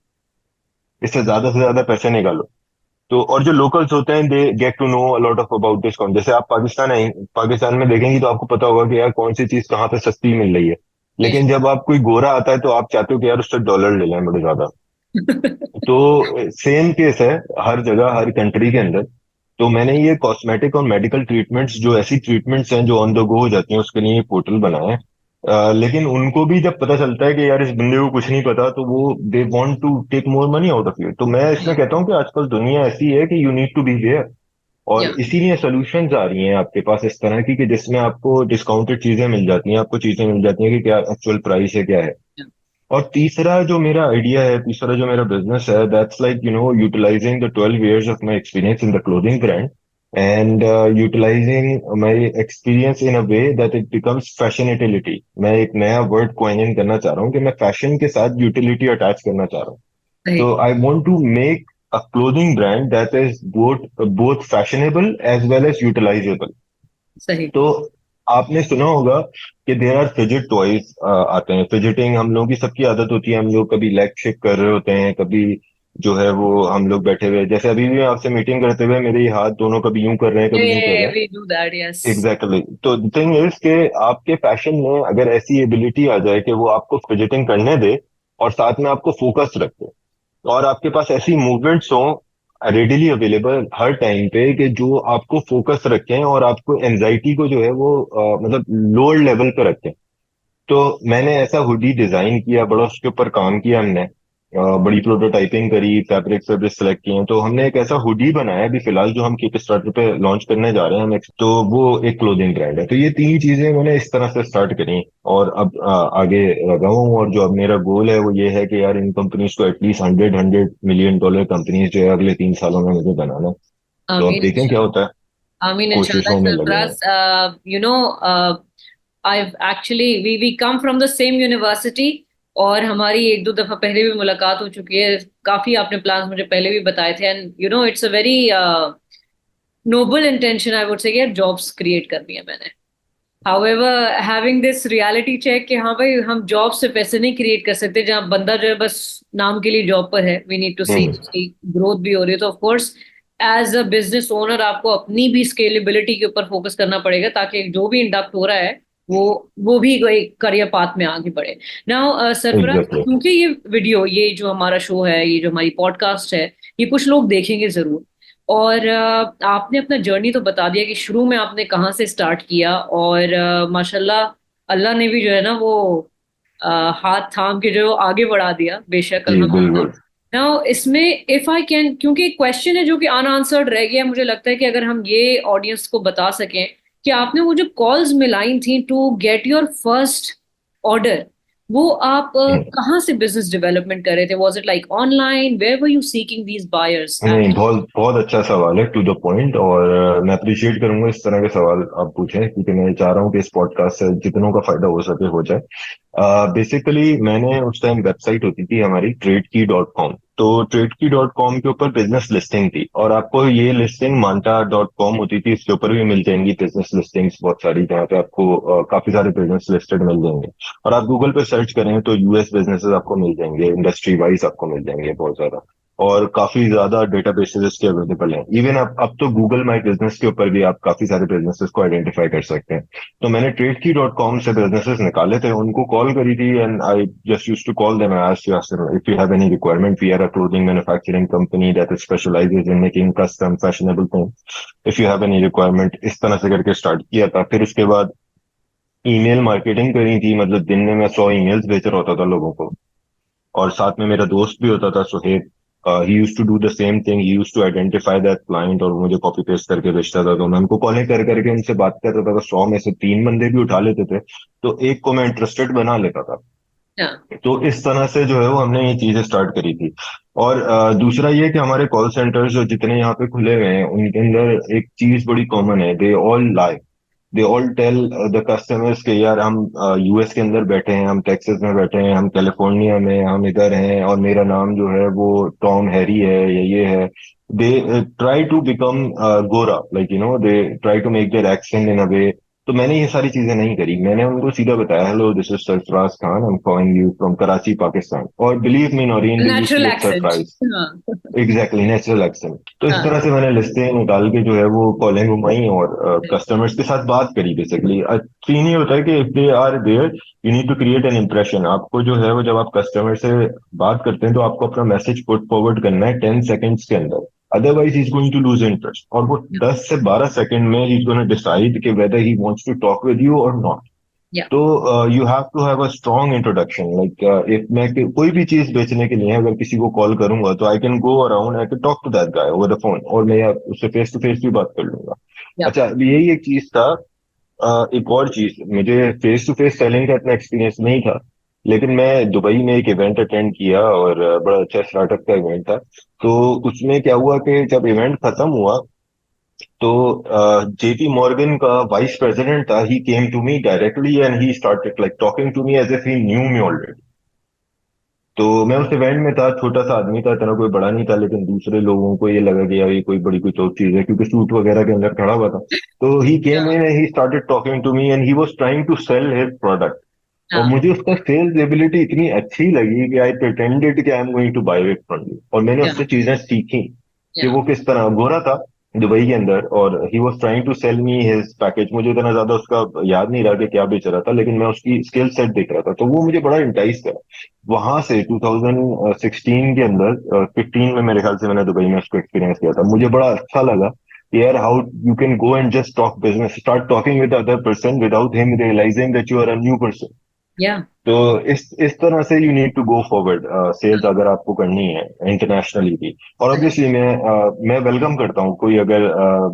इससे ज्यादा से ज्यादा पैसे निकालो। तो और जो लोकल्स होते हैं they get to know a lot of about discount. जैसे आप पाकिस्तान आए, पाकिस्तान में देखेंगे तो आपको पता होगा कि यार कौन सी चीज कहाँ पे सस्ती मिल रही है। लेकिन जब आप कोई गोरा आता है तो आप चाहते हो कि यार उससे डॉलर ले लें बड़े ज्यादा। बेशक। तो सेम केस है हर जगह, हर कंट्री के अंदर। तो मैंने ये कॉस्मेटिक और मेडिकल ट्रीटमेंट्स, जो ऐसी ट्रीटमेंट्स हैं जो ऑन द गो हो जाती हैं, उसके लिए ये पोर्टल बनाया है। लेकिन उनको भी जब पता चलता है कि यार इस बंदे को कुछ नहीं पता, तो वो they want to take more money out of you. तो मैं इसमें कहता हूँ कि आजकल दुनिया ऐसी है कि you need to be there. और या इसीलिए सॉल्यूशंस आ रही हैं आपके पास इस तरह की कि जिसमें आपको डिस्काउंटेड चीजें मिल जाती हैं, आपको चीजें मिल जाती हैं कि क्या एक्चुअल प्राइस है, क्या है। और तीसरा जो मेरा आइडिया है, तीसरा जो मेरा बिजनेस है, that's like utilizing the 12 years of my experience in the clothing brand and utilizing my experience in a way that it becomes fashionability. मैं एक नया वर्ड कॉइन इन करना चाह रहा हूँ कि मैं फैशन के साथ यूटिलिटी अटैच करना चाह रहा हूँ। सही तो I want to make a clothing brand that is both both fashionable as well as utilizable. सही। तो आपने सुना होगा कि देर आर फिजिट टॉयज आते हैं। फिजिटिंग हम लोगों की सबकी आदत होती है, हम लोग कभी लेग शिफ्ट कर रहे होते हैं, कभी जो है वो हम लोग बैठे हुए, जैसे अभी भी आपसे मीटिंग करते हुए मेरे ये हाथ दोनों कभी यूं कर रहे हैं, कभी यूं कर रहे हैं। We do that, yes. Exactly exactly. तो थिंग इज कि आपके पैशन में अगर ऐसी एबिलिटी आ जाए कि वो आपको फिजिटिंग करने दे और साथ में आपको फोकस रखे, और आपके पास ऐसी मूवमेंट्स हो रेडिली अवेलेबल हर टाइम पे कि जो आपको फोकस रखें और आपको एनजाइटी को जो है वो मतलब लोअर लेवल पे रखें। तो मैंने ऐसा हुडी डिजाइन किया, बड़ा उसके ऊपर काम किया हमने। बड़ी प्रोटोटाइपिंग करी, फैब्रिक फैब्रिक सेलेक्ट किए, तो हमने एक ऐसा हुडी बनाया अभी फिलहाल जो हम किक स्टार्टर पे लॉन्च करने जा रहे हैं। तो वो एक क्लोथिंग ब्रांड है। तो ये तीन चीजें मैंने इस तरह से स्टार्ट करी और अब आगे लगा हूँ। और जो अब मेरा गोल है वो ये है कि यार इन कंपनीज को एटलीस्ट 100 $100 million कंपनीज जो है अगले 3 सालों में मुझे बनाना है। तो अब आमीन देखें क्या होता है, आमीन इंशाल्लाह कोशिशों में लगे हैं। Sarfaraz. You know, I've actually we come from the same university, और हमारी एक दो दफा पहले भी मुलाकात हो चुकी है। काफी आपने प्लान्स मुझे पहले भी बताए थे, and you know it's a very noble intention I would say कि जॉब्स क्रिएट करनी है मैंने। However, having this reality check कि हाँ भाई हम जॉब से पैसे नहीं क्रिएट कर सकते, जहाँ बंदा जो है बस नाम के लिए जॉब पर है। We need to see hmm. उसकी ग्रोथ भी हो रही है। तो of course as a business owner आपको अपनी भी स्केलेबिलिटी के ऊपर फोकस करना पड़ेगा, ताकि जो भी इंडक्ट हो रहा है वो वो भी कोई करियर पाथ में आगे बढ़े। Now Sarfaraz, exactly. क्योंकि ये वीडियो, ये जो हमारा शो है, ये जो हमारी पॉडकास्ट है, ये कुछ लोग देखेंगे जरूर। और आपने अपना जर्नी तो बता दिया कि शुरू में आपने कहाँ से स्टार्ट किया, और माशाल्लाह अल्लाह ने भी जो है ना वो हाथ थाम के जो आगे बढ़ा दिया, बेशक जी अल्हम्दुलिल्लाह। बिल्कुल। नाउ इसमें इफ आई कैन, क्योंकि एक क्वेश्चन है जो कि अनआंसर्ड रह गया, मुझे लगता है कि अगर हम ये ऑडियंस को बता सकें कि आपने वो जो कॉल्स मिलाई थी to get your first order, वो आप कहाँ से बिजनेस डेवलपमेंट कर रहे थे? Was it like online? Where were you seeking these buyers? नहीं, बहुत बहुत अच्छा सवाल है, टू द पॉइंट। और मैं अप्रिशिएट करूंगा इस तरह के सवाल आप पूछें, क्योंकि मैं चाह रहा हूँ कि इस पॉडकास्ट से जितनों का फायदा हो सके हो जाए। बेसिकली मैंने उस टाइम वेबसाइट होती थी हमारी tradekey.com। तो tradekey.com के ऊपर बिजनेस लिस्टिंग थी, और आपको ये लिस्टिंग manta.com होती थी, इसके ऊपर भी मिल जाएंगी बिजनेस लिस्टिंग्स बहुत सारी, जहाँ पे आपको काफी सारे बिजनेस लिस्टेड मिल जाएंगे। और आप गूगल पे सर्च करें तो यूएस बिजनेसेस आपको मिल जाएंगे, इंडस्ट्री वाइज आपको मिल जाएंगे बहुत ज्यादा। और काफी ज्यादा डेटाबेसेस इसके अवेलेबल हैं। इवन अब तो गूगल माई बिजनेस के ऊपर भी आप काफी सारे बिजनेसेस को आइडेंटिफाई कर सकते हैं। तो मैंने tradekey.com से बिजनेसेस निकाले थे, उनको कॉल करी थी, and I just used to call them. I asked if you have any requirement, we are a clothing manufacturing company that specialises in making custom fashionable things, if you have any requirement. इस तरह से करके start किया था। फिर उसके बाद email marketing करी थी, मतलब दिन में मैं 100 ईमेल्स भेज रहा होता था लोगों को। और साथ में मेरा दोस्त भी होता था Suhaib, he use to do the same thing, he use to identify that client और मुझे कॉपी पेस्ट करके भेजता था। तो मैं उनको कॉलें कर करके उनसे बात करता था, तो 100 में से 3 बंदे भी उठा लेते थे, तो एक को मैं इंटरेस्टेड बना लेता था। हाँ। तो इस तरह से जो है वो हमने ये चीजें स्टार्ट करी थी। और दूसरा ये कि हमारे कॉल सेंटर्स जो जितने यहाँ पे खुले हुए हैं उनके अंदर एक चीज बड़ी कॉमन है, they all lie. They all tell the customers के यार हम यूएस के अंदर बैठे हैं, हम टेक्सास में बैठे हैं, हम कैलिफोर्निया में, हम इधर हैं, और मेरा नाम जो है वो टॉम हैरी है या ये है। दे ट्राई टू बिकम गोरा, like they try to make their accent in a way. तो मैंने ये सारी चीजें नहीं करी, मैंने उनको सीधा बताया, hello this is Sarfaraz Khan, I am calling you from Karachi Pakistan. और believe me Naureen, they used to natural get accent. Surprise. हाँ। Exactly, natural accent. तो इस हाँ। तरह से मैंने लिस्टें निकाल के जो है वो कॉलिंग घुमाई और कस्टमर्स के साथ बात करी। बेसिकली सीन ये होता है कि if they are there, you need to create an impression. आपको जो है वो जब आप कस्टमर से बात करते हैं तो आपको अपना मैसेज पुट फॉरवर्ड करना है 10 सेकेंड्स के अंदर, otherwise he is going to lose interest. और वो 10 से 12 सेकंड में he is going to decide कि whether he wants to talk with you और नॉट। या। तो you have to have a strong introduction, like if मैं कोई भी चीज बेचने के लिए अगर किसी को कॉल करूंगा तो I can go around, I can talk to that guy over the phone, और मैं उससे फेस टू फेस भी बात कर लूंगा। या। अच्छा, यही एक चीज था। एक और चीज, मुझे फेस टू फेस सेलिंग का इतना एक्सपीरियंस नहीं था, लेकिन मैं दुबई में एक इवेंट अटेंड किया और बड़ा अच्छा स्टार्टअप का इवेंट था। तो उसमें क्या हुआ कि जब इवेंट खत्म हुआ तो जेपी मॉर्गन का वाइस प्रेसिडेंट था, he came to me directly and he started like talking to me as if he knew me already. तो मैं उस इवेंट में था, छोटा सा आदमी था, इतना कोई बड़ा नहीं था, लेकिन दूसरे लोगों को ये लगा कि यार ये कोई बड़ी कोई तो चीज है, क्योंकि सूट वगैरह के अंदर खड़ा हुआ था। तो he came in and he started talking to me and he was trying to sell his product. और हाँ। मुझे उसका सेल्स एबिलिटी इतनी अच्छी लगी कि आई प्रिटेंडेड कि I am going to buy it from you, और मैंने या। उससे चीजें सीखी कि या। वो किस तरह गोरा था दुबई के अंदर, और he was trying to sell me his package. मुझे इतना ज्यादा उसका याद नहीं रहा कि क्या बेच रहा था, लेकिन मैं उसकी स्किल सेट देख रहा था, तो वो मुझे बड़ा इंटाइस करा। वहां से 2016 के अंदर 15 में मेरे ख्याल से मैंने दुबई में उसको एक्सपीरियंस किया था। मुझे बड़ा अच्छा लगा कि यार how you can go and just talk business, start talking with other person without him realising that you are a new person. या। तो इस तरह से you need to go forward sales अगर आपको करनी है इंटरनेशनली भी। और ऑब्वियसली मैं वेलकम करता हूँ कोई अगर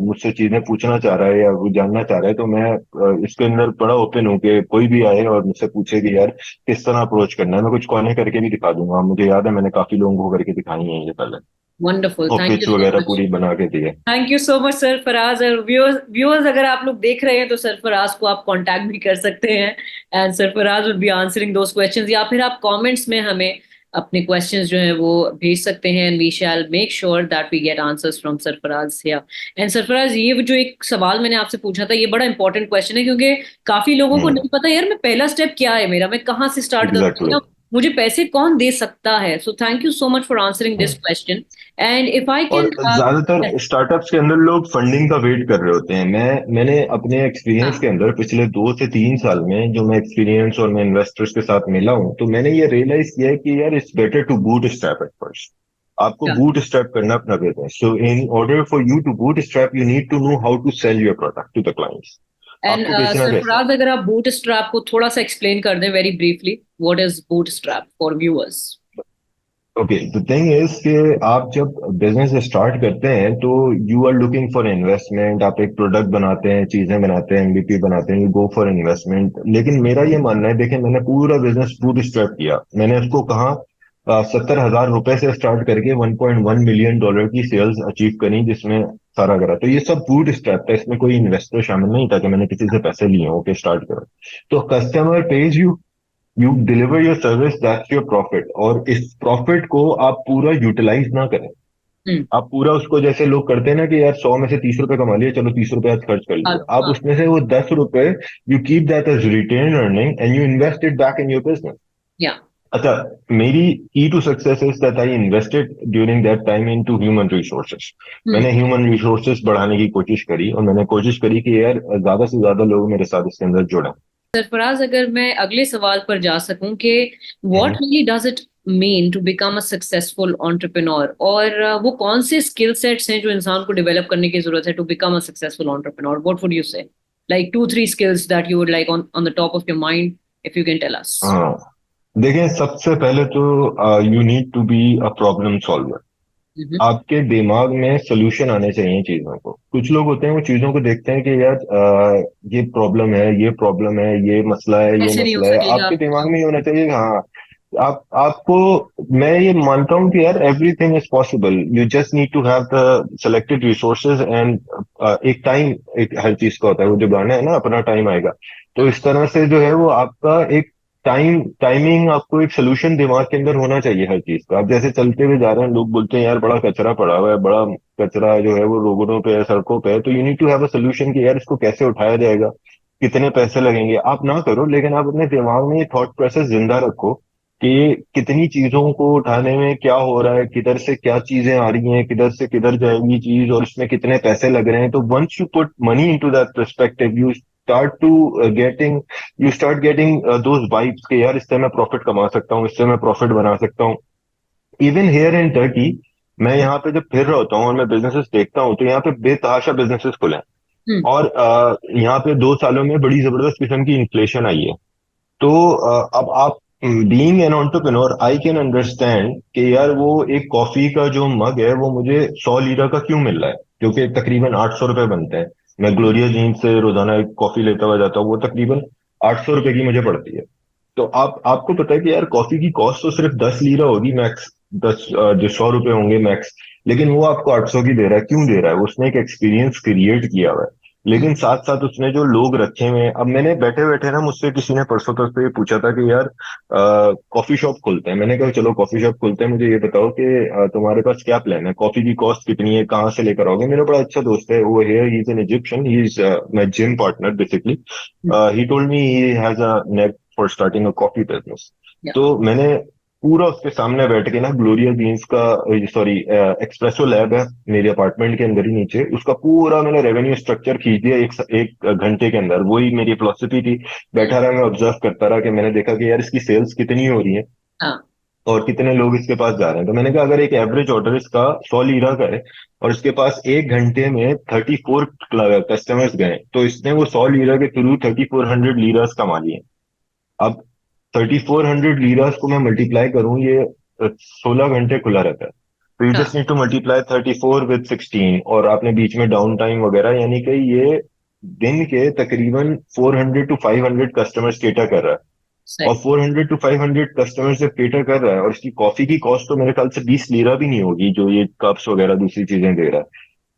मुझसे चीजें पूछना चाह रहा है या वो जानना चाह रहा है, तो मैं इसके अंदर बड़ा ओपन हूँ कि कोई भी आए और मुझसे पूछे कि यार किस तरह अप्रोच करना है। मैं कुछ कॉलें करके भी दिखा दूंगा, मुझे याद है मैंने काफी लोगों को करके दिखाई है ये पहले, वंडरफुल, और थैंक पिच यू सो वगैरह मच। पूरी बना के दी है। Thank you so much sir Faraz. और व्यूअर्स व्यूअर्स अगर आप लोग देख रहे हैं तो सर फराज को आप कांटेक्ट भी कर सकते हैं, and sir Faraz will be answering those questions, या फिर आप कमेंट्स में हमें अपने क्वेश्चंस जो हैं वो भेज सकते हैं, and we shall make sure that we get answers from Sarfaraz here. And Sarfaraz, ये जो एक सवाल मैंने आपसे पूछा था, ये बड़ा इंपॉर्टेंट क्वेश्चन है, क्योंकि काफी लोगों को हम्म। नहीं पता यार मैं पहला स्टेप क्या है मेरा, मैं कहाँ से स्टार्ट करूँ, एग्जैक्टली। या मुझे पैसे कौन दे सकता है। सो thank you so much for answering this question. And if I और कैन। ज्यादातर स्टार्टअप्स के अंदर लोग फंडिंग का वेट कर रहे होते हैं। मैंने अपने एक्सपीरियंस के हाँ। अंदर पिछले 2 से 3 साल में जो मैं एक्सपीरियंस और मैं इन्वेस्टर्स के साथ मिला हूं, तो मैंने ये रियलाइज किया है कि यार it's better to bootstrap at first. आपको Yeah. बूट स्ट्रैप करना अपना बिजनेस, so in order for you to bootstrap you need to know how to sell your product to the clients. And आपको बेचना कैसे है। सरफराज, अगर आप बूट स्ट्रैप को थोड़ा सा एक्सप्लेन कर दें very briefly, what is bootstrap for viewers. Okay, the thing is कि आप जब बिजनेस स्टार्ट करते हैं तो you are looking for investment. आप एक प्रोडक्ट बनाते हैं, चीजें बनाते हैं, एमवीपी बनाते हैं, यू गो फॉर इन्वेस्टमेंट। लेकिन मेरा ये मानना है, देखिए मैंने पूरा बिजनेस बूट स्ट्रैप किया। मैंने उसको कहा 70,000 रुपए से स्टार्ट करके $1.1 मिलियन की सेल्स अचीव करी, जिसमें सारा करा। तो ये सब बूट स्ट्रैप था, इसमें कोई इन्वेस्टर शामिल नहीं था कि मैंने किसी से पैसे लिए हो के स्टार्ट करो। तो customer page you, you deliver your service, that's your profit. और इस प्रॉफिट को आप पूरा यूटिलाइज ना करें। हम्म। आप पूरा उसको जैसे लोग करते हैं ना कि यार 100 में से 30 रुपए कमा लिए, चलो 30 रुपए आज खर्च कर लिए, आप हाँ। उसमें से वो 10 रुपए you keep that as retained earning and you invest it back in your business. Yeah. अच्छा, मेरी key to success is that I invested during that time into human resources. Hmm. मैंने ह्यूमन रिसोर्सेज बढ़ाने की कोशिश करी, और मैंने कोशिश करी कि यार ज्यादा से ज्यादा लोग मेरे साथ इसके अंदर जुड़े। सरफराज, अगर मैं अगले सवाल पर जा सकूं कि what really does it mean to become a successful entrepreneur, और वो कौन से स्किल सेट्स हैं जो इंसान को डेवलप करने की जरूरत है to become a successful entrepreneur, what would you say, like 2-3 skills that you would like on the top of your mind, if you can tell us. हाँ, देखिए सबसे पहले तो you need to be a problem solver. Hmm. आपके दिमाग में solution आने चाहिए चीजों को। कुछ लोग होते हैं वो चीजों को देखते हैं कि यार ये प्रॉब्लम है, ये प्रॉब्लम है, ये मसला है, ये ऐसे नहीं हो मसला है। सकेगा। आपके दिमाग हाँ। में ये होना चाहिए कि हाँ, आप आपको, मैं ये मानता हूँ कि यार everything is possible, you just need to have the selected resources and एक टाइम, एक हर चीज का होता है, वो जो गाना है ना, अपना टाइम आएगा। तो हाँ। इस तरह से जो है वो आपका एक टाइमिंग, आपको एक सोल्यूशन दिमाग के अंदर होना चाहिए हर चीज का। आप जैसे चलते हुए जा रहे हैं, लोग बोलते हैं यार बड़ा कचरा पड़ा हुआ है, बड़ा कचरा जो है वो रोडों पे है, सड़कों पे है, तो you need to have a solution कि यार इसको कैसे उठाया जाएगा, कितने पैसे लगेंगे। आप ना करो, लेकिन आप अपने दिमाग में ये थॉट प्रोसेस जिंदा रखो कि कितनी चीजों को उठाने में क्या हो रहा है, किधर से क्या चीजें आ रही हैं, किधर से किधर जाएगी चीज, और इसमें कितने पैसे लग रहे हैं। तो once you put money into that perspective, start to getting you start getting those vibes के यार इससे मैं प्रॉफिट कमा सकता हूँ, इससे मैं प्रॉफिट बना सकता हूँ। इवन हेयर इन टर्की, मैं यहाँ पे जब फिर रहा होता हूँ और मैं बिजनेसेस देखता हूँ, तो यहाँ पे बेतहाशा बिजनेसेस खुले हैं। हम्म। और यहाँ पे 2 सालों में बड़ी जबरदस्त किस्म की इन्फ्लेशन आई है। तो अब आप, being an entrepreneur, I can understand कि यार वो एक कॉफी का जो मग है वो मुझे 100 लीरा का क्यों मिल रहा है, जो कि तकरीबन 800 रुपये बनते हैं। मैं ग्लोरिया जीन से रोजाना एक कॉफी लेता हुआ जाता हूँ, वो तकरीबन 800 रुपये की मुझे पड़ती है। तो आपको पता है कि यार कॉफी की कॉस्ट तो सिर्फ 10 लीरा होगी मैक्स, दस जो 100 रुपये होंगे मैक्स, लेकिन वो आपको 800 की दे रहा है। क्यों दे रहा है? उसने एक एक्सपीरियंस क्रिएट किया हुआ है। लेकिन साथ साथ उसने जो लोग रखे हुए हैं, अब मैंने बैठे बैठे ना, मुझसे किसी ने परसों तक ये पूछा था कि यार कॉफी शॉप खोलते हैं। मैंने कहा चलो कॉफी शॉप खोलते हैं, मुझे ये बताओ कि तुम्हारे पास क्या प्लान है, कॉफी की कॉस्ट कितनी है, कहाँ से लेकर आओगे। मेरा बड़ा अच्छा दोस्त है वो, है he is an Egyptian, he is my gym partner basically. He told me he has a neck for starting a coffee business. या। तो मैंने पूरा उसके सामने बैठ के ना, ग्लोरिया बीन्स का, सॉरी, एक्सप्रेसो लैब है मेरे अपार्टमेंट के अंदर ही नीचे, उसका पूरा मैंने रेवेन्यू स्ट्रक्चर खींच दिया एक घंटे के अंदर। वही मेरी फिलोसफी थी। बैठा रहा, मैं ऑब्जर्व करता रहा कि मैंने देखा कि यार इसकी सेल्स कितनी हो रही है हाँ। और कितने लोग इसके पास जा रहे हैं। तो मैंने कहा अगर एक एवरेज ऑर्डर इसका 100 लीरा का है और इसके पास एक घंटे में 34 कस्टमर्स गए, तो इसने वो 100 लीरा के थ्रू 3400 लीरास कमा लिए। अब 3400 लीरास को मैं मल्टीप्लाई करूं, ये 16 घंटे खुला रहता है। तो यू जस्ट हाँ। नीड टू मल्टीप्लाई 34 विद 16, और आपने बीच में डाउन टाइम वगैरह, यानी कि ये दिन के तकरीबन 400 to 500 कस्टमर्स केटर कर रहा है। और सही। 400 to 500 कस्टमर से केटर कर रहा है, और इसकी कॉफी की कॉस्ट तो मेरे ख्याल से 20 लीरा भी नहीं होगी, जो ये कप्स वगैरह दूसरी चीजें दे रहा है।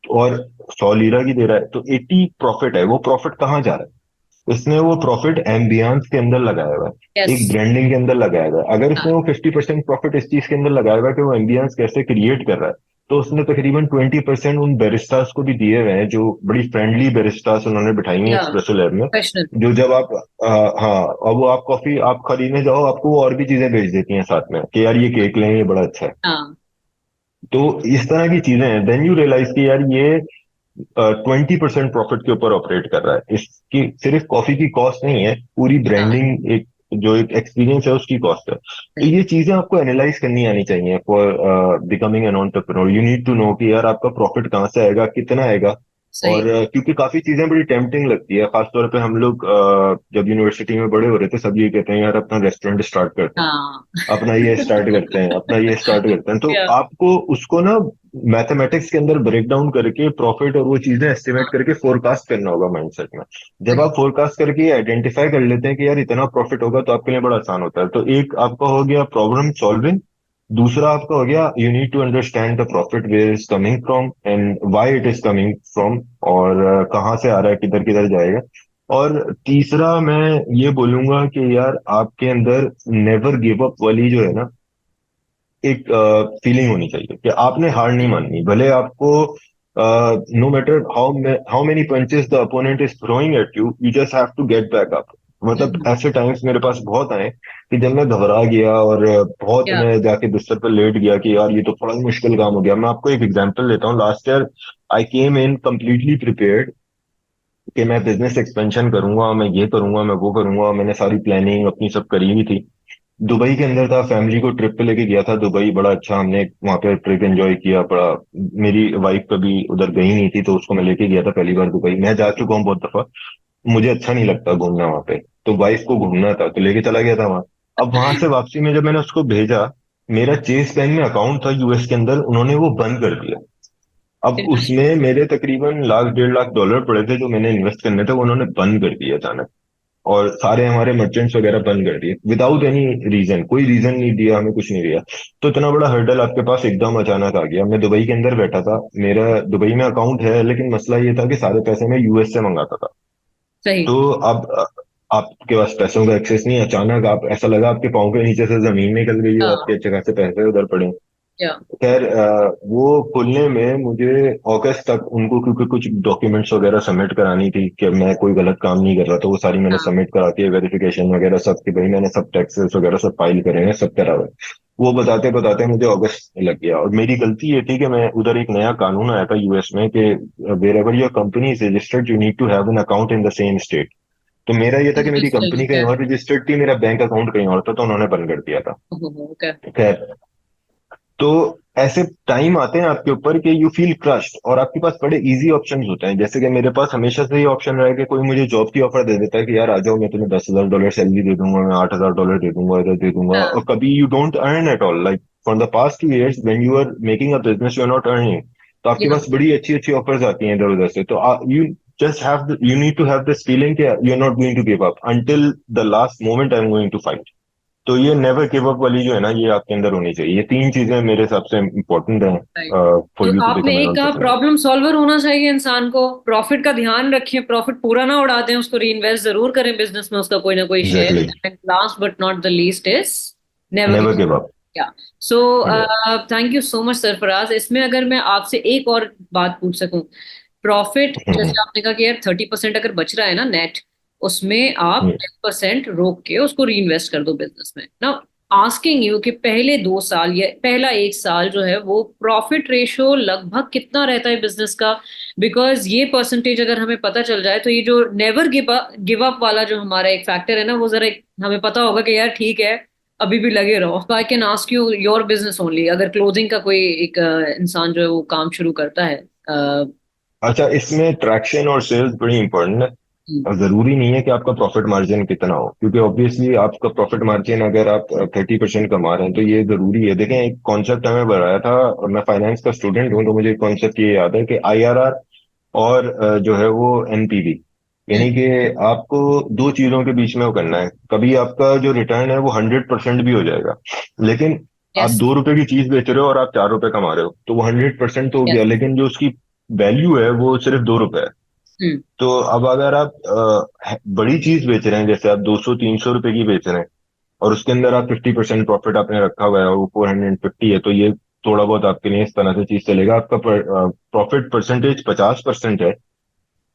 और 100 लीरा की दे रहा है, तो 80 प्रॉफिट है। वो प्रॉफिट कहाँ जा रहा है? इसने वो प्रॉफिट एम्बियंस के अंदर लगाया हुआ है, यस। एक ब्रांडिंग के अंदर लगाया हुआ है। अगर इसने हाँ। वो 50% प्रॉफिट इस चीज के अंदर लगाया हुआ है कि वो एम्बियंस कैसे क्रिएट कर रहा है, तो उसने तकरीबन 20% उन बैरिस्टास को भी दिए हुए हैं, जो बड़ी फ्रेंडली बैरिस्टास उन्होंने बिठाई हुई है या। एक्सप्रेसो लैब में। प्रोफेशनल। जो जब आप हाँ, अब वो आप कॉफी आप खरीदने जाओ, आपको वो और भी चीजें भेज देती हैं साथ में कि यार ये केक लें, ये बड़ा अच्छा है। हाँ। तो इस तरह की चीजें हैं, देन यू रियलाइज कि यार ये 20% प्रॉफिट के ऊपर ऑपरेट कर रहा है। इसकी सिर्फ कॉफी की कॉस्ट नहीं है, पूरी हाँ। ब्रांडिंग, एक जो एक एक्सपीरियंस है उसकी कॉस्ट है। तो सही। ये चीजें आपको एनालाइज करनी आनी चाहिए for becoming an entrepreneur. You need to know कि यार आपका प्रॉफिट कहाँ से आएगा, कितना आएगा। सही। और क्योंकि काफी चीजें बड़ी टेम्पटिंग लगती है, खासतौर पे हम लोग जब यूनिवर्सिटी में बड़े हो रहे थे, सब ये कहते हैं यार अपना रेस्टोरेंट स्टार्ट करते हैं, हाँ। अपना ये स्टार्ट करते हैं, अपना ये स्टार्ट करते हैं। तो या। आपको उसको ना मैथमेटिक्स के अंदर ब्रेक डाउन करके प्रॉफिट और वो चीजें एस्टिमेट हाँ। करके फोरकास्ट करना होगा माइंडसेट में। जब सही। आप फोरकास्ट करके आइडेंटिफाई कर लेते हैं कि यार इतना प्रॉफिट होगा, तो आपके लिए बड़ा आसान होता है। तो एक आपका हो गया प्रॉब्लम सॉल्विंग, दूसरा आपका हो गया you need to understand the profit where is coming from and why it is coming from, और कहाँ से आ रहा है, किधर किधर जाएगा। और तीसरा मैं ये बोलूंगा कि यार आपके अंदर नेवर गिव अप वाली जो है ना, एक फीलिंग होनी चाहिए कि आपने हार नहीं माननी, भले आपको no matter how many punches the opponent is throwing at you, you just have to get back up. मतलब हम्म। ऐसे टाइम्स मेरे पास बहुत आए कि जब मैं घबरा गया और बहुत या। मैं जाके बिस्तर पर लेट गया कि यार ये तो बड़ा ही मुश्किल काम हो गया। मैं आपको एक एग्जांपल देता हूँ। Last year I came in completely prepared कि मैं बिजनेस एक्सपेंशन करूंगा, मैं ये करूंगा, मैं वो करूंगा। मैंने सारी प्लानिंग अपनी सब करी हुई थी। दुबई के अंदर था, फैमिली को ट्रिप पे लेके गया था दुबई। बड़ा अच्छा हमने वहाँ पे ट्रिप एंजॉय किया बड़ा। मेरी वाइफ कभी उधर गई नहीं थी, तो उसको मैं लेके गया था पहली बार दुबई। मैं जा चुका हूँ बहुत दफा, मुझे अच्छा नहीं लगता घूमना वहाँ पे, तो वाइफ को घूमना था तो लेके चला गया था वहाँ। अब वहां से वापसी में जब मैंने उसको भेजा, मेरा चेस बैंक में अकाउंट था यूएस के अंदर, उन्होंने वो बंद कर दिया। अब इंटरेस्टिंग। उसमें मेरे तकरीबन लाख 1.5 लाख डॉलर पड़े थे जो मैंने इन्वेस्ट करने थे, वो उन्होंने बंद कर दिया अचानक। और सारे हमारे मर्चेंट्स वगैरह बंद कर दिए विदाउट एनी रीजन, कोई रीजन नहीं दिया हमें, कुछ नहीं दिया। तो इतना बड़ा हर्डल आपके पास एकदम अचानक आ गया। मैं दुबई के अंदर बैठा था, मेरा दुबई में अकाउंट है, लेकिन मसला ये था कि सारे पैसे मैं यूएस से मंगाता था। सही। तो अब आपके पास पैसों का एक्सेस नहीं, अचानक आप ऐसा लगा आपके पाँव के नीचे से जमीन निकल गई हो, आपके हाँ। अच्छे खासे पैसे उधर पड़े। या। खैर वो खुलने में मुझे अगस्त तक उनको, क्योंकि कुछ डॉक्यूमेंट्स वगैरह सबमिट करानी थी कि मैं कोई गलत काम नहीं कर रहा, तो वो सारी मैंने हाँ। सबमिट करा के वेरिफिकेशन वगैरह सब कि भाई मैंने सब टैक्सेस वगैरह सब फाइल करे हैं, सब करा हुआ है। वो बताते बताते मुझे अगस्त लग गया। और मेरी गलती ये थी कि मैं उधर, एक नया कानून आया था यूएस में कि wherever your company is registered you need to have an account in the same state. तो मेरा ये था कि मेरी कंपनी इंटरेस्टिंग कहीं है। और रजिस्टर्ड थी, मेरा बैंक अकाउंट कहीं और था, तो उन्होंने बंद कर दिया था। ओके। खैर, तो ऐसे टाइम आते हैं आपके ऊपर कि यू फील क्रश्ड, और आपके पास बड़े इजी ऑप्शंस होते हैं। जैसे कि मेरे पास हमेशा से ये ऑप्शन रहा है कि कोई मुझे जॉब की ऑफर दे देता है कि यार आ जाओ, मैं तुम्हें $10,000 सैलरी दे दूंगा, मैं $8,000 दे दूंगा, इधर दे दूंगा। हाँ। और कभी you don't earn at all, like for the past 2 years when you are making a business, you are not earning. तो आपके या। पास बड़ी अच्छी अच्छी ऑफर्स आती हैं इधर उधर से। तो you just have, you need to have this feeling कि you are not going to give up until the last moment, I am going to fight. तो ये नेवर गिव अप वाली जो है ना, ये आपके अंदर होनी चाहिए। ये तीन चीजें मेरे हिसाब से इंपॉर्टेंट हैं राइट। तो फॉर यू टू आपने बिकम एन एक कहा एंटरप्रेन्योर। प्रॉब्लम सॉल्वर होना चाहिए इंसान को, प्रॉफिट का ध्यान रखें, प्रॉफिट पूरा ना उड़ा दें, उसको री इन्वेस्ट जरूर करें बिजनेस में, उसका कोई ना कोई share. Exactly. And last but not the least is never never give. Give up. Yeah. So thank you so much Sarfaraz. इसमें अगर मैं आपसे एक और बात पूछ सकूं, प्रॉफिट जैसे आपने कहा कि यार 30% अगर बच रहा है ना नेट, उसमें आप 10% रोक के उसको री इन्वेस्ट कर दो बिजनेस में ना। आस्किंग यू कि पहले 2 साल या पहला 1 साल जो है वो प्रॉफिट रेशो लगभग कितना रहता है बिजनेस का? बिकॉज ये परसेंटेज अगर हमें पता चल जाए तो ये जो नेवर गिव अप वाला जो हमारा एक फैक्टर है ना, वो जरा हमें पता होगा कि यार ठीक है, अभी भी लगे रहो। I can ask you your business only, अगर क्लोजिंग का कोई एक इंसान जो है वो काम शुरू करता है। अच्छा, इसमें ट्रैक्शन और सेल्स बड़ी इंपॉर्टेंट है। और जरूरी नहीं है कि आपका प्रॉफिट मार्जिन कितना हो, क्योंकि ऑब्वियसली आपका प्रॉफिट मार्जिन अगर आप 30% कमा रहे हैं तो ये जरूरी है। देखें, एक कॉन्सेप्ट हमें बताया था, और मैं फाइनेंस का स्टूडेंट हूँ तो मुझे कॉन्सेप्ट ये याद है कि आईआरआर और जो है वो एनपीवी, यानी कि आपको दो चीजों के बीच में वो करना है। कभी आपका जो रिटर्न है वो 100% भी हो जाएगा, लेकिन आप यस। 2 रुपए की चीज बेच रहे हो और आप 4 रुपए कमा रहे हो, तो वो 100% तो हो यस। गया, लेकिन जो उसकी वैल्यू है वो सिर्फ 2 रुपए है। हम्म। तो अब अगर आप बड़ी चीज बेच रहे हैं, जैसे आप 200-300 रुपए की बेच रहे हैं, और उसके अंदर आप 50% प्रॉफिट आपने रखा हुआ है और वो 450 है, तो ये थोड़ा बहुत आपके लिए इस तरह से चीज चलेगा। आपका प्रॉफिट परसेंटेज 50% है,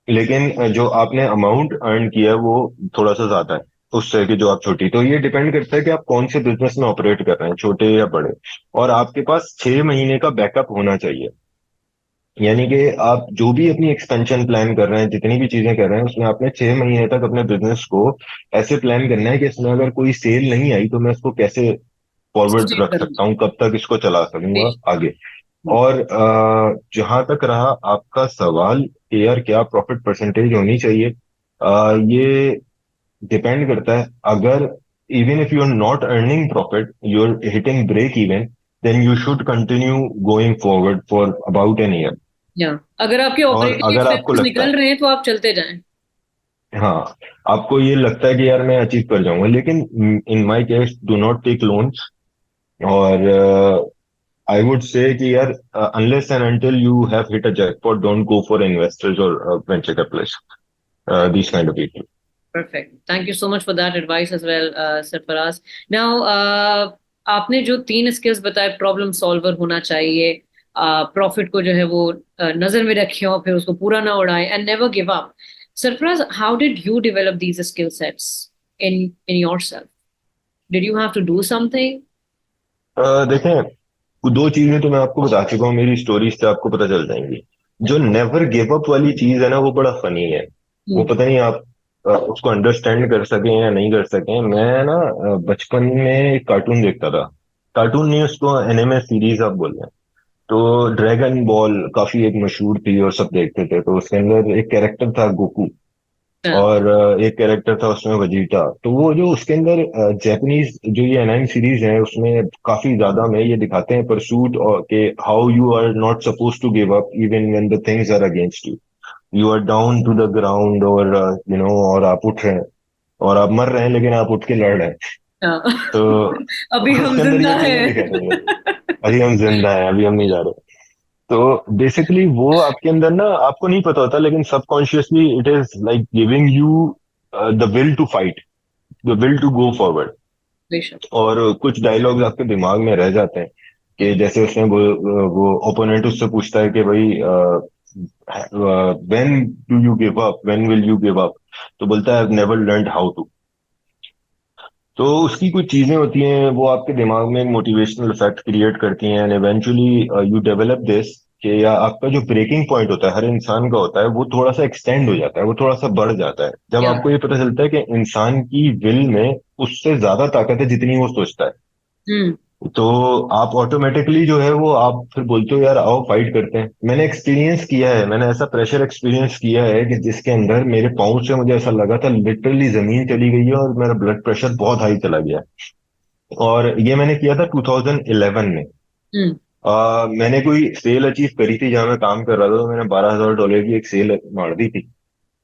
लेकिन जो आपने अमाउंट अर्न किया है वो थोड़ा सा ज्यादा है उससे, कि जो आप छोटी। तो ये डिपेंड करता है कि आप कौन से बिजनेस में ऑपरेट कर रहे हैं, छोटे या बड़े। और आपके पास 6 महीने का बैकअप होना चाहिए। यानी कि आप जो भी अपनी एक्सपेंशन प्लान कर रहे हैं, जितनी भी चीजें कर रहे हैं, उसमें आपने 6 महीने तक अपने बिजनेस को ऐसे प्लान करना है कि इसमें अगर कोई सेल नहीं आई तो मैं इसको कैसे फॉरवर्ड सस्टेन रख सकता करूंगा। हूँ, कब तक इसको चला सकूंगा बेशक। आगे। और जहां तक रहा आपका सवाल कि यार क्या प्रॉफिट परसेंटेज होनी चाहिए, ये डिपेंड करता है। अगर even if you are not earning profit, you are hitting break even, then you should continue going forward for about an year. या। अगर आपके और ऑपरेटिंग अगर आपको एक्सपेंसेस लगता निकल है, रहे हैं तो आप चलते जाएं। हाँ, आपको ये लगता है कि यार मैं अचीव कर जाऊंगा, लेकिन in my case do not take loans. और आई वुड से कि यार unless and until you have hit a jackpot, don't go for investors और venture capitalist, these kind of people. Perfect, thank you so much for that advice as well Sarfaraz. Now आपने जो 3 skills बताए, problem solver होना चाहिए, profit को जो है वो नजर में रखे और फिर उसको पूरा ना उड़ाए, and never give up. Sarfaraz, how did you develop these skill sets in in yourself? Did you have to do something? देखें, दो चीजें तो मैं आपको बता चुका हूँ, मेरी स्टोरीज से आपको पता चल जाएंगी। जो नेवर गिव अप वाली चीज है ना, वो बड़ा फनी है। वो पता नहीं आप उसको अंडरस्टैंड कर सकें या नहीं कर सकें। मैं ना बचपन में एक कार्टून देखता था। कार्टून नहीं, उसको एनिमे सीरीज आप बोल रहे हैं। तो ड्रैगन बॉल काफी एक मशहूर थी और सब देखते थे। तो उसके अंदर एक कैरेक्टर था गोकू। हाँ। और एक कैरेक्टर था उसमें वजीटा। तो वो जो उसके अंदर जापानीज जो ये एनाइम सीरीज है उसमें काफी ज्यादा में ये दिखाते हैं परसूट और के how you are not suppose to give up even when the things are against you. You are down to the ground और और आप उठ रहे हैं और आप मर रहे हैं लेकिन आप उठ के लड़ रहे हैं। हाँ। तो अभी हम उसके अंदर जिंदा ये चीजें हैं। दिखाई गई। अभी हम जिंदा हैं, अभी हम नहीं जा रहे। तो बेसिकली वो आपके अंदर ना आपको नहीं पता होता लेकिन subconsciously it is like giving you the will to fight, the will to go forward. बेशक। और कुछ डायलॉग्स आपके दिमाग में रह जाते हैं कि जैसे उसमें वो ओपोनेंट उससे पूछता है कि भाई when do you give up, when will you give up. तो बोलता है I never learned how to. तो उसकी कुछ चीजें होती हैं वो आपके दिमाग में एक मोटिवेशनल इफेक्ट क्रिएट करती हैं and eventually you develop this कि या आपका जो ब्रेकिंग पॉइंट होता है हर इंसान का होता है वो थोड़ा सा एक्सटेंड हो जाता है, वो थोड़ा सा बढ़ जाता है जब या। आपको ये पता चलता है कि इंसान की विल में उससे ज्यादा ताकत है जितनी वो सोचता है। हम्म। तो आप ऑटोमेटिकली जो है वो आप फिर बोलते हो यार आओ फाइट करते हैं। मैंने एक्सपीरियंस किया है, मैंने ऐसा प्रेशर एक्सपीरियंस किया है कि जिसके अंदर मेरे पाँव से मुझे ऐसा लगा था लिटरली जमीन चली गई है और मेरा ब्लड प्रेशर बहुत हाई चला गया। और ये मैंने किया था 2011 में। हम्म। मैंने कोई सेल अचीव करी थी जहां मैं काम कर रहा था, तो मैंने $12,000 की एक सेल मार दी थी।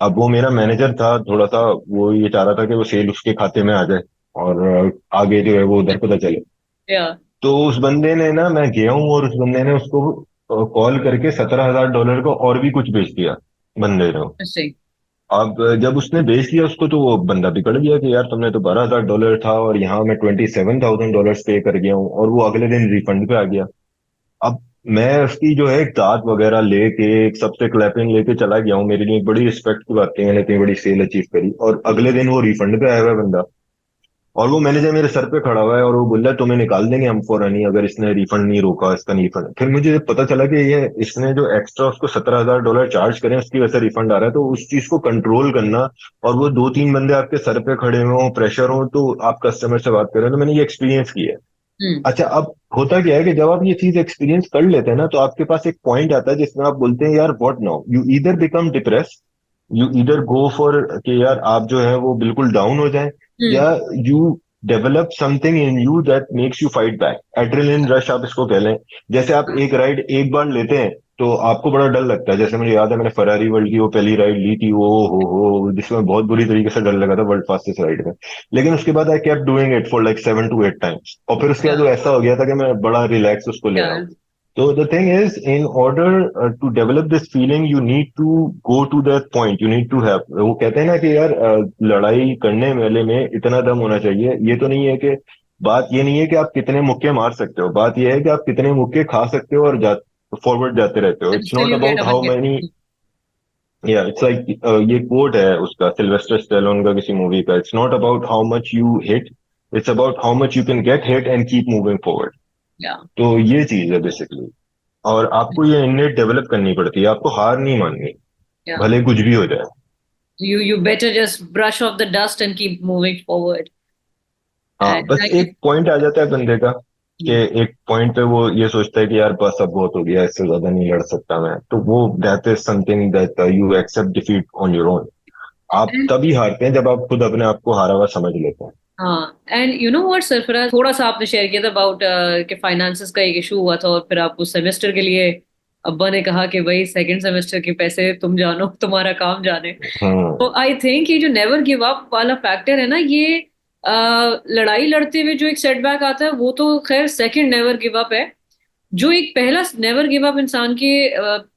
अब वो मेरा मैनेजर था थोड़ा सा, वो ये चाह रहा था कि वो सेल उसके खाते में आ जाए और आगे जो है वो उधर पता चले। या। तो उस बंदे ने ना, मैं गया हूँ और उस बंदे ने उसको कॉल करके $17,000 को और भी कुछ बेच दिया बंदे ने। सही। अब जब उसने बेच दिया उसको तो वो बंदा बिगड़ गया कि यार तुमने तो $12,000 था और यहाँ मैं $27,000 पे कर गया हूँ, और वो अगले दिन रिफंड पे आ गया। अब मैं उसकी जो है दांत वगैरह लेके एक सबसे क्लैपिंग लेके चला गया हूँ, मेरे लिए एक बड़ी रिस्पेक्ट की बात थी, मैंने इतनी बड़ी सेल अचीव करी और अगले दिन वो रिफंड पे आया हुआ है बंदा। और वो मैनेजर मेरे सर पे खड़ा हुआ है और वो बोल रहा है तुम्हें निकाल देंगे हम फौरन ही अगर इसने रिफंड नहीं रोका, इसका नहीं रिफंड। फिर मुझे जब पता चला कि ये इसने जो एक्स्ट्रा उसको $17,000 चार्ज करें उसकी वजह से रिफंड आ रहा है, तो उस चीज को कंट्रोल करना और वो दो तीन बंदे आपके सर पे खड़े हुए हों, प्रेशर हो, तो आप कस्टमर से बात करें, तो मैंने ये एक्सपीरियंस किया है। हम्म। अच्छा, अब होता क्या है कि जब आप ये चीज एक्सपीरियंस कर लेते हैं ना तो आपके पास एक पॉइंट आता है जिसमें आप बोलते हैं यार what now, you either become depress, you इधर गो फॉर कि यार आप जो है वो बिल्कुल डाउन हो जाएं, हम्म। या you develop something in you that makes you fight back, adrenaline rush आप इसको कह लें। जैसे आप एक राइड एक बार लेते हैं तो आपको बड़ा डर लगता है, जैसे मुझे याद है मैंने फरारी वर्ल्ड की वो पहली राइड ली थी, वो हो जिसमें बहुत बुरी तरीके से डर लगा था वर्ल्ड फास्टेस्ट राइड में। लेकिन उसके बाद I kept doing it for like 7 to 8 times और फिर उसके या। बाद वो ऐसा हो गया था कि मैं बड़ा रिलैक्स उसको ले या। रहा हूँ। So the thing is, in order to develop this feeling, you need to go to that point. You need to have, वो कहते हैं ना कि यार लड़ाई करने वाले में इतना दम होना चाहिए। ये तो नहीं है कि बात ये नहीं है कि आप कितने मुक्के मार सकते हो, बात ये है कि आप कितने मुक्के खा सकते हो और फॉरवर्ड जाते रहते हो। It's Until not you get about up how again. Many, या इट्स लाइक ये कोट है उसका सिल्वेस्टर स्टेलोन का किसी मूवी का, it's not about how much you hit, it's about how much you can get hit and keep moving forward. Yeah. तो ये चीज है बेसिकली। और आपको ये इननेट डेवलप करनी पड़ती है, आपको हार नहीं माननी, Yeah. भले कुछ भी हो जाए। You better just brush off the dust and keep moving forward. हाँ, And बस thank you. एक पॉइंट आ जाता है बंदे का कि Hmm. एक पॉइंट पे वो ये सोचता है कि यार बस अब बहुत हो गया, इससे ज्यादा नहीं लड़ सकता मैं, तो वो that is something that you accept defeat on your own. आप And तभी हारते हैं जब आप खुद अपने आप को हारा हुआ समझ लेते हैं। हाँ, and you know what Sarfaraz, थोड़ा सा आपने शेयर किया था अबाउट कि फाइनेंसेस का एक इशू हुआ था और फिर आप उस सेमेस्टर के लिए अब्बा ने कहा कि भाई सेकंड सेमेस्टर के पैसे तुम जानो, तुम्हारा काम जाने। हम्म। तो आई थिंक ये जो नेवर गिव अप वाला फैक्टर है ना, ये लड़ाई लड़ते हुए जो एक सेटबैक आता है वो तो खैर सेकंड नेवर गिव अप है। जो एक पहला नेवर गिव अप इंसान के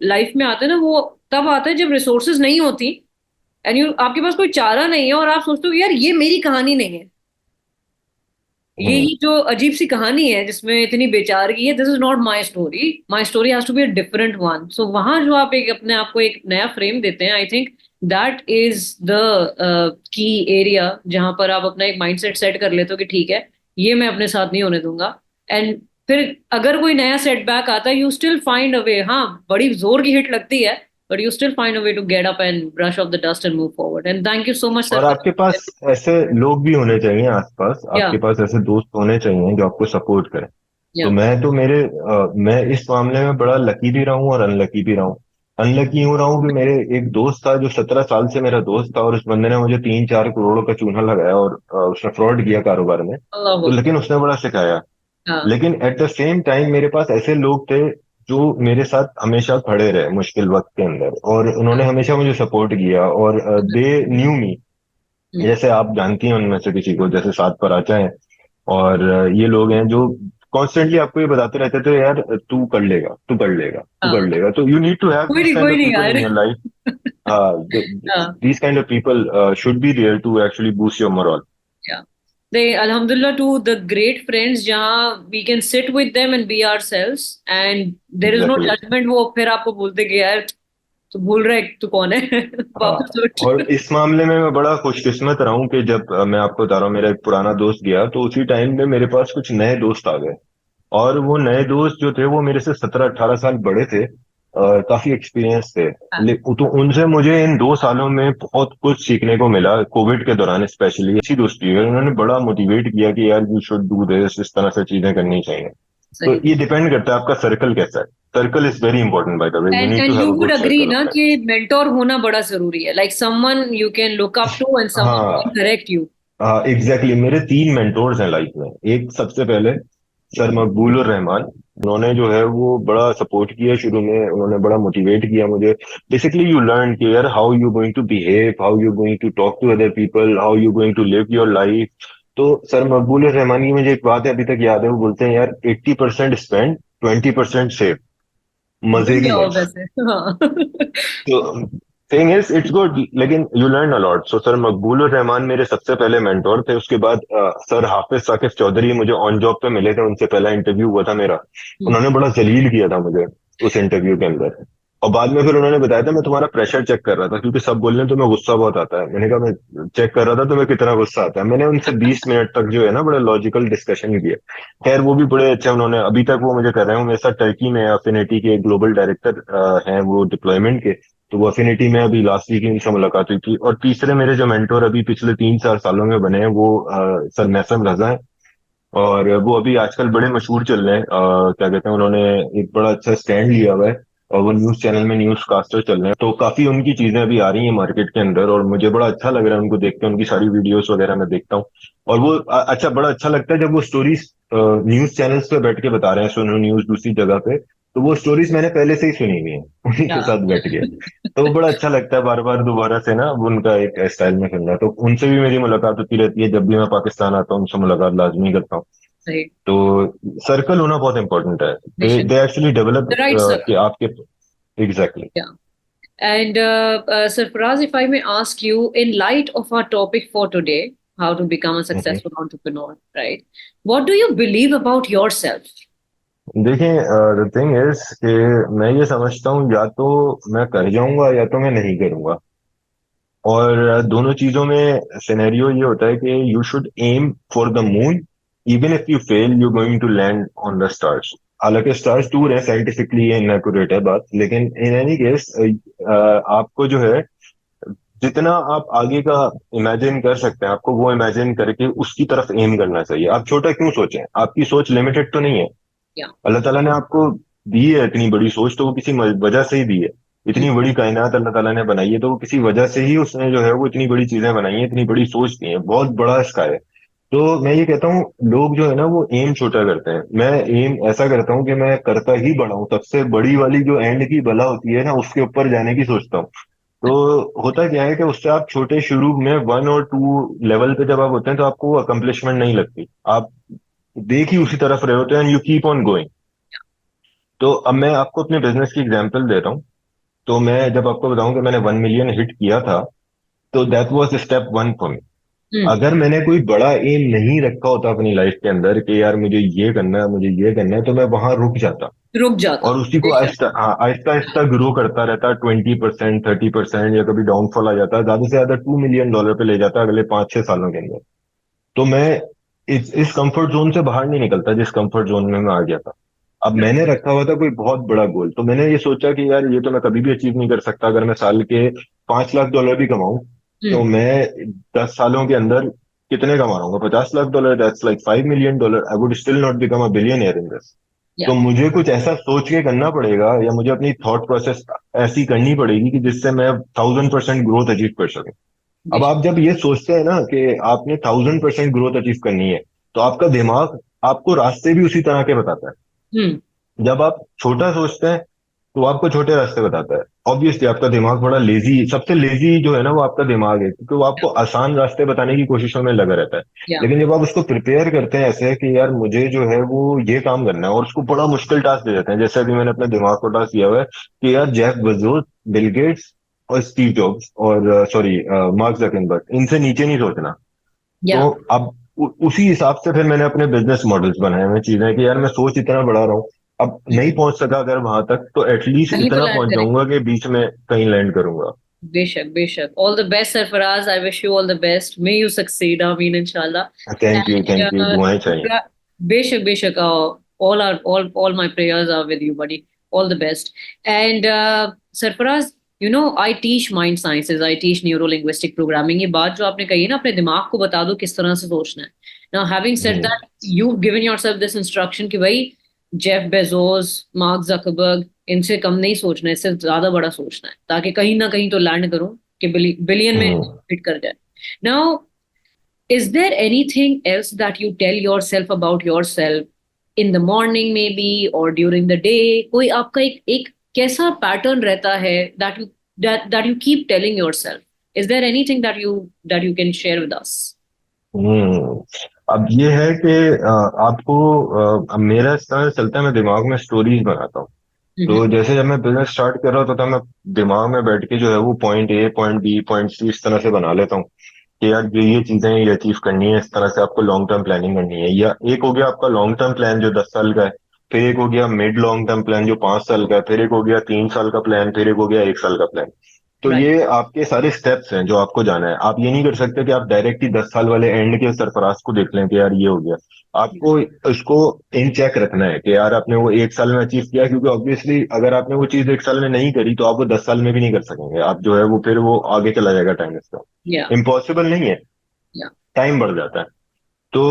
लाइफ में आता है ना, वो तब आता है जब रिसोर्सेज नहीं होती एंड यू, आपके पास कोई चारा नहीं है और आप सोचते हो कि यार ये मेरी कहानी नहीं है, हम्म। यही जो अजीब सी कहानी है जिसमें इतनी बेचारगी है, this is not my story, my story has to be a different one. So वहां जो आप एक अपने आप को एक नया फ्रेम देते हैं, I think that is the key area जहां पर आप अपना एक माइंडसेट सेट कर लेते हो कि ठीक है, ये मैं अपने साथ नहीं होने दूंगा। एंड फिर अगर कोई नया सेटबैक आता है, you still find a way. हाँ, बड़ी जोर की हिट लगती है, but you still find a way to get up and brush off the dust and move forward. And thank you so much sir और फॉर। आपके पास ऐसे लोग भी होने चाहिए आसपास, या। आपके पास ऐसे दोस्त होने चाहिए जो आपको सपोर्ट करें। तो या। मैं तो मैं इस मामले में बड़ा लकी भी रहा हूँ और अनलकी भी रहा हूँ। अनलकी हो रहा हूँ कि मेरे एक दोस्त था जो 17 साल से मेरा दोस्त था, और उस बंदे ने मुझे 3-4 करोड़ का चूना लगाया, और उसने फ्रॉड किया कारोबार में। अल्लाह तो अकबर। लेकिन उसने बड़ा सिखाया। हाँ लेकिन एट द सेम टाइम मेरे पास ऐसे लोग थे जो मेरे साथ हमेशा खड़े रहे मुश्किल वक्त के अंदर, और उन्होंने हमेशा मुझे सपोर्ट किया, और दे न्यू मी। हम्म, जैसे आप जानती हैं उनमें से किसी को, जैसे साथ पर आचा है, और ये लोग हैं जो कॉन्स्टेंटली आपको ये बताते रहते थे, यार तू कर लेगा, तू कर लेगा, तू कर हाँ लेगा। तो you need to have this kind कोई ऑफ नहीं पीपल यार। In your life. हाँ, हाँ these kind of people should be there to actually boost your morale. या they alhamdulillah to the great friends जहाँ we can sit with them and be ourselves and there is no Exactly. judgment, वो फिर आपको बोलते कि यार तू भूल रहा है तू कौन है। हाँ, वापस उठ। और इस मामले में मैं बड़ा खुशकिस्मत रहा हूँ कि जब मैं आपको बता रहा हूँ, मेरा एक पुराना दोस्त गया, तो उसी टाइम में मेरे पास कुछ नए दोस्त आ गए। और वो नए दोस्त जो थे वो मेरे से 17-18 साल बड़े थे, काफी एक्सपीरियंस थे। हाँ तो उनसे मुझे इन 2 सालों में बहुत कुछ सीखने को मिला, कोविड के दौरान स्पेशली। अच्छी दोस्ती है, उन्होंने बड़ा मोटिवेट किया कि यार यू शुड डू दिस, इस तरह से चीजें करनी चाहिए। तो सही। ये डिपेंड करता है आपका सर्कल कैसा है। Circle is very important, by the way, you need and to you have a would good agree circle of ना कि फ्रेंड्स। मेंटोर होना बड़ा जरूरी है, like someone you can look up to and someone who हाँ, can correct you. हाँ, exactly. मेरे 3 mentors हैं लाइफ में। एक सबसे पहले सर मकबूल और रहमान। उन्होंने जो है वो बड़ा सपोर्ट किया शुरू में, उन्होंने बड़ा मोटिवेट किया मुझे। बेसिकली यू लर्न कि यार how you going to behave, how you going to talk to other people, how you going to live your life. तो सर मकबूल और रहमान की मुझे एक बात है अभी तक याद है, वो बोलते हैं यार 80% स्पेंड, 20% सेव। मजे की बढ़िया हो लाइफ। वैसे। हाँ। तो थिंग इज इट्स गुड, लेकिन you learn a lot. So sir मकबूल उर रहमान मेरे सबसे पहले मेंटोर थे। उसके बाद सर हाफिज साकिब चौधरी मुझे ऑन जॉब पे मिले थे, उनसे पहला इंटरव्यू हुआ था मेरा। हम्म, उन्होंने बड़ा जलील किया था मुझे उस इंटरव्यू के अंदर। और बाद में फिर उन्होंने बताया था, मैं तुम्हारा प्रेशर चेक कर रहा था, क्योंकि सब बोल रहे हैं तुम्हें गुस्सा बहुत आता है। मैंने कहा मैं चेक कर रहा था तुम्हें कितना गुस्सा आता है। मैंने उनसे 20 मिनट तक जो है ना बड़ा लॉजिकल डिस्कशन किया। खैर वो भी बड़े अच्छे, उन्होंने अभी तक वो मुझे कर रहे हैं। मेरे साथ टर्की में अफिनिटी के ग्लोबल डायरेक्टर हैं वो डिप्लॉयमेंट के। तो वो अफिनिटी में अभी लास्ट वीक इनसे मुलाकात हुई थी। और तीसरे मेरे जो मेंटोर अभी पिछले 3-4 सालों में बने हैं वो सर मैसम रजा हैं। और वो अभी आजकल बड़े मशहूर चल रहे हैं, क्या कहते हैं, उन्होंने एक बड़ा अच्छा स्टैंड लिया हुआ है, और वो न्यूज चैनल में न्यूज कास्टर चल रहे हैं। तो काफी उनकी चीजें अभी आ रही हैं मार्केट के अंदर, और मुझे बड़ा अच्छा लग रहा है उनको देख के। उनकी सारी वीडियोस वगैरह मैं देखता हूँ। और वो अच्छा, बड़ा अच्छा लगता है जब वो स्टोरीज न्यूज चैनल्स पे बैठ के बता रहे हैं, सुनो न्यूज दूसरी जगह पे। तो वो स्टोरीज मैंने पहले से ही सुनी हुई है उन्हीं क्या। के साथ बैठ के। तो वो बड़ा अच्छा लगता है बार बार दोबारा से ना वो उनका एक स्टाइल में सुनना। तो उनसे भी मेरी मुलाकात होती रहती है, जब भी मैं पाकिस्तान आता हूँ उनसे मुलाकात लाजमी करता हूँ। सही। तो सर्कल होना बहुत इंपॉर्टेंट है। दे बेशक। They actually develop the right कि सर्कल। आपके। Exactly. Yeah. And Sarfaraz, if I may ask you, in light of our topic for today, how to become a successful entrepreneur, right? What do you believe about yourself? देखिए, the thing is कि मैं ये समझता हूँ, या तो मैं कर जाऊंगा या तो मैं नहीं करूंगा। और दोनों चीजों में सिनेरियो ये होता है कि you should aim for the moon, even if you fail you going to land on the stars. हालांकि स्टार्स दूर है, साइंटिफिकली ये इनएक्यूरेट है बात, लेकिन इन एनी केस आपको जो है जितना आप आगे का इमेजिन कर सकते हैं, आपको वो इमेजिन करके उसकी तरफ एम करना चाहिए। आप छोटा क्यों सोचें, आपकी सोच लिमिटेड तो नहीं है। Yeah. अल्लाह ताला ने आपको दी है इतनी बड़ी सोच, तो वो किसी वजह से ही दी है। Hmm. इतनी बड़ी कायनात अल्लाह ताला ने बनाई है, तो वो किसी वजह से ही उसने जो है वो इतनी बड़ी चीजें बनाई है, इतनी बड़ी सोच दी है, बहुत बड़ा इसका है। तो मैं ये कहता हूँ, लोग जो है ना वो एम छोटा करते हैं। मैं एम ऐसा करता हूँ कि मैं करता ही बड़ा हूँ, सबसे बड़ी वाली जो एंड की बला होती है ना उसके ऊपर जाने की सोचता हूँ। तो होता क्या है कि उससे आप छोटे शुरू में 1 और 2 लेवल पे जब आप होते हैं तो आपको अकम्पलिशमेंट नहीं लगती। आप देख ही उसी तरफ रहे होते हैं, and you keep on going. तो अब मैं आपको अपने बिजनेस की एग्जांपल दे रहा हूँ। तो मैं जब आपको बताऊं कि मैंने 1 मिलियन हिट किया था, तो that was step one for me. Hmm. अगर मैंने कोई बड़ा एम नहीं रखा होता अपनी लाइफ के अंदर कि यार मुझे ये करना है, मुझे ये करना है, तो मैं वहां रुक जाता। रुक जाता। और उसी को बेशक। आहिस्ता, हाँ, आहिस्ता आहिस्ता ग्रो करता रहता, 20%, 30%, या कभी डाउनफॉल आ जाता, ज्यादा से ज्यादा $2 मिलियन पे ले जाता अगले 5-6 सालों के अंदर। तो मैं इस कंफर्ट जोन से बाहर नहीं निकलता जिस कंफर्ट जोन में मैं आ गया था। अब मैंने रखा हुआ था कोई बहुत बड़ा गोल, तो मैंने ये सोचा कि यार ये तो मैं कभी भी अचीव नहीं कर सकता। अगर मैं साल के $5 लाख भी कमाऊं, तो Hmm. मैं 10 सालों के अंदर कितने कमा रहा हूँ? $50 lakh. That's like $5 million. I would still not become a billionaire in this. या तो मुझे कुछ ऐसा सोच के करना पड़ेगा, या मुझे अपनी थॉट प्रोसेस ऐसी करनी पड़ेगी कि जिससे मैं 1000% ग्रोथ अचीव कर सकूं। अब बेशक। आप जब ये सोचते हैं ना कि आपने 1000% ग्रोथ अचीव करनी है, तो आपका दिमाग आपको रास्ते भी उसी तरह के बताता है। हम्म। जब आप छोटा सोचते हैं तो वो आपको छोटे रास्ते बताता है। ऑब्वियसली आपका दिमाग बड़ा लेजी, सबसे लेजी जो है ना वो आपका दिमाग है, क्योंकि वो आपको आसान रास्ते बताने की कोशिशों में लगा रहता है। या लेकिन जब आप उसको प्रिपेयर करते हैं ऐसे कि यार मुझे जो है वो ये काम करना है, और उसको बड़ा मुश्किल टास्क दे देते हैं, जैसे अभी मैंने अपने दिमाग को टास्क दिया हुआ है कि यार जेफ बेजोस, बिल गेट्स और स्टीव जॉब्स और सॉरी मार्क जकरबर्ग, इनसे नीचे नहीं सोचना। या तो अब उसी हिसाब से फिर मैंने अपने बिजनेस मॉडल्स बनाए हुए चीजें कि यार मैं सोच इतना बढ़ा रहा हूँ, अब नहीं पहुंच सका अगर वहां तक, तो एटलीस्ट कहीं तो इतना लैंड पहुंच करें। जाऊंगा कि बीच में कहीं लैंड करूंगा। बेशक बेशक, all the best Sarfaraz, I wish you all the best, may you succeed, आमीन इंशाल्लाह। थैंक यू, दुआएं चाहिए। एंड बेशक बेशक, all my prayers are with you buddy, all the best. And Sarfaraz, you know I teach mind sciences, I teach neuro linguistic programming। ये बात जो आपने कही है ना, अपने दिमाग को बता दो किस तरह से सोचना है। now having said hmm, that, you've given yourself this instruction कि भाई जेफ बेजोस, मार्क जकरबर्ग, इनसे कम नहीं सोचना है, इससे ज्यादा बड़ा सोचना है, ताकि कहीं ना कहीं तो लैंड करूं कि बिलियन में हम्म, हिट कर जाए। Now, is there anything else that you tell yourself about yourself in the morning maybe or during the day? कोई आपका एक एक कैसा पैटर्न रहता है that you keep telling yourself? Is there anything that you can share with us? हम्म। अब ये है कि आपको अब मेरा इस तरह से चलता है, मैं दिमाग में स्टोरीज बनाता हूँ। हम्म। तो जैसे जब मैं बिजनेस स्टार्ट कर रहा होता था, मैं दिमाग में बैठ के जो है वो point A, point B, point C इस तरह से बना लेता हूँ कि यार ये चीजें ये अचीव करनी है, इस तरह से आपको लॉन्ग टर्म प्लानिंग करनी है। या एक हो गया आपका लॉन्ग टर्म प्लान जो 10 साल का है, फिर एक हो गया मिड लॉन्ग टर्म प्लान जो 5 साल का है, फिर एक हो गया 3 साल का प्लान, फिर एक हो गया 1 साल का प्लान। तो Right. ये आपके सारे स्टेप्स हैं जो आपको जाना है। आप ये नहीं कर सकते कि आप डायरेक्ट ही 10 साल वाले एंड के सरफराज को देख लें कि यार ये हो गया। Yeah. आपको इसको इन चेक रखना है कि यार आपने वो 1 साल में अचीव किया, क्योंकि ऑब्वियसली अगर आपने वो चीज 1 साल में नहीं करी तो आप वो 10 साल में भी नहीं कर सकेंगे। आप जो है वो फिर वो आगे चला जाएगा टाइम, इसका Yeah. इम्पॉसिबल नहीं है, Yeah. टाइम बढ़ जाता है। तो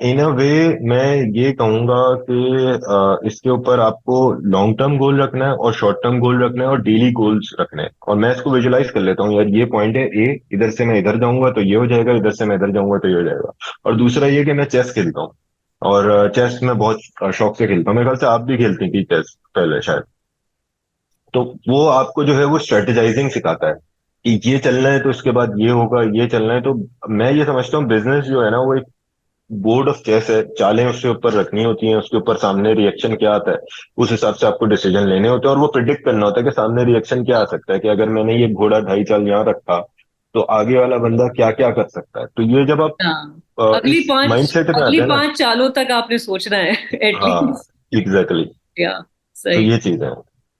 इन अ वे मैं ये कहूंगा कि इसके ऊपर आपको लॉन्ग टर्म गोल रखना है और शॉर्ट टर्म गोल रखना है और डेली गोल्स रखने हैं। और मैं इसको विजुलाइज कर लेता हूँ, यार ये पॉइंट है ए, इधर से मैं इधर जाऊंगा तो ये हो जाएगा, इधर से मैं इधर जाऊंगा तो ये हो जाएगा। और दूसरा ये कि मैं चेस खेलता हूँ, और चेस मैं बहुत शौक से खेलता हूँ। मेरे ख्याल से आप भी खेलती थी चेस पहले शायद। तो वो आपको जो है वो स्ट्रेटेजाइजिंग सिखाता है कि ये चलना है तो उसके बाद ये होगा, ये चलना है तो। मैं ये समझता हूँ बिजनेस जो है ना वो बोर्ड ऑफ चेस है, चालें उसके ऊपर रखनी होती हैं, उसके ऊपर सामने रिएक्शन क्या आता है, उस हिसाब से आपको डिसीजन लेने होते हैं। और वो प्रिडिक्ट करना होता है कि सामने रिएक्शन क्या आ सकता है, कि अगर मैंने ये घोड़ा 2.5 चाल यहाँ रखा तो आगे वाला बंदा क्या क्या कर सकता है। तो ये जब आप हाँ, इस माइंडसेट में आते अगली हैं ना। 5 चालों तक आपने सोचना है हाँ, एटलीस्ट। एग्जैक्टली। या तो सही। ये चीज है।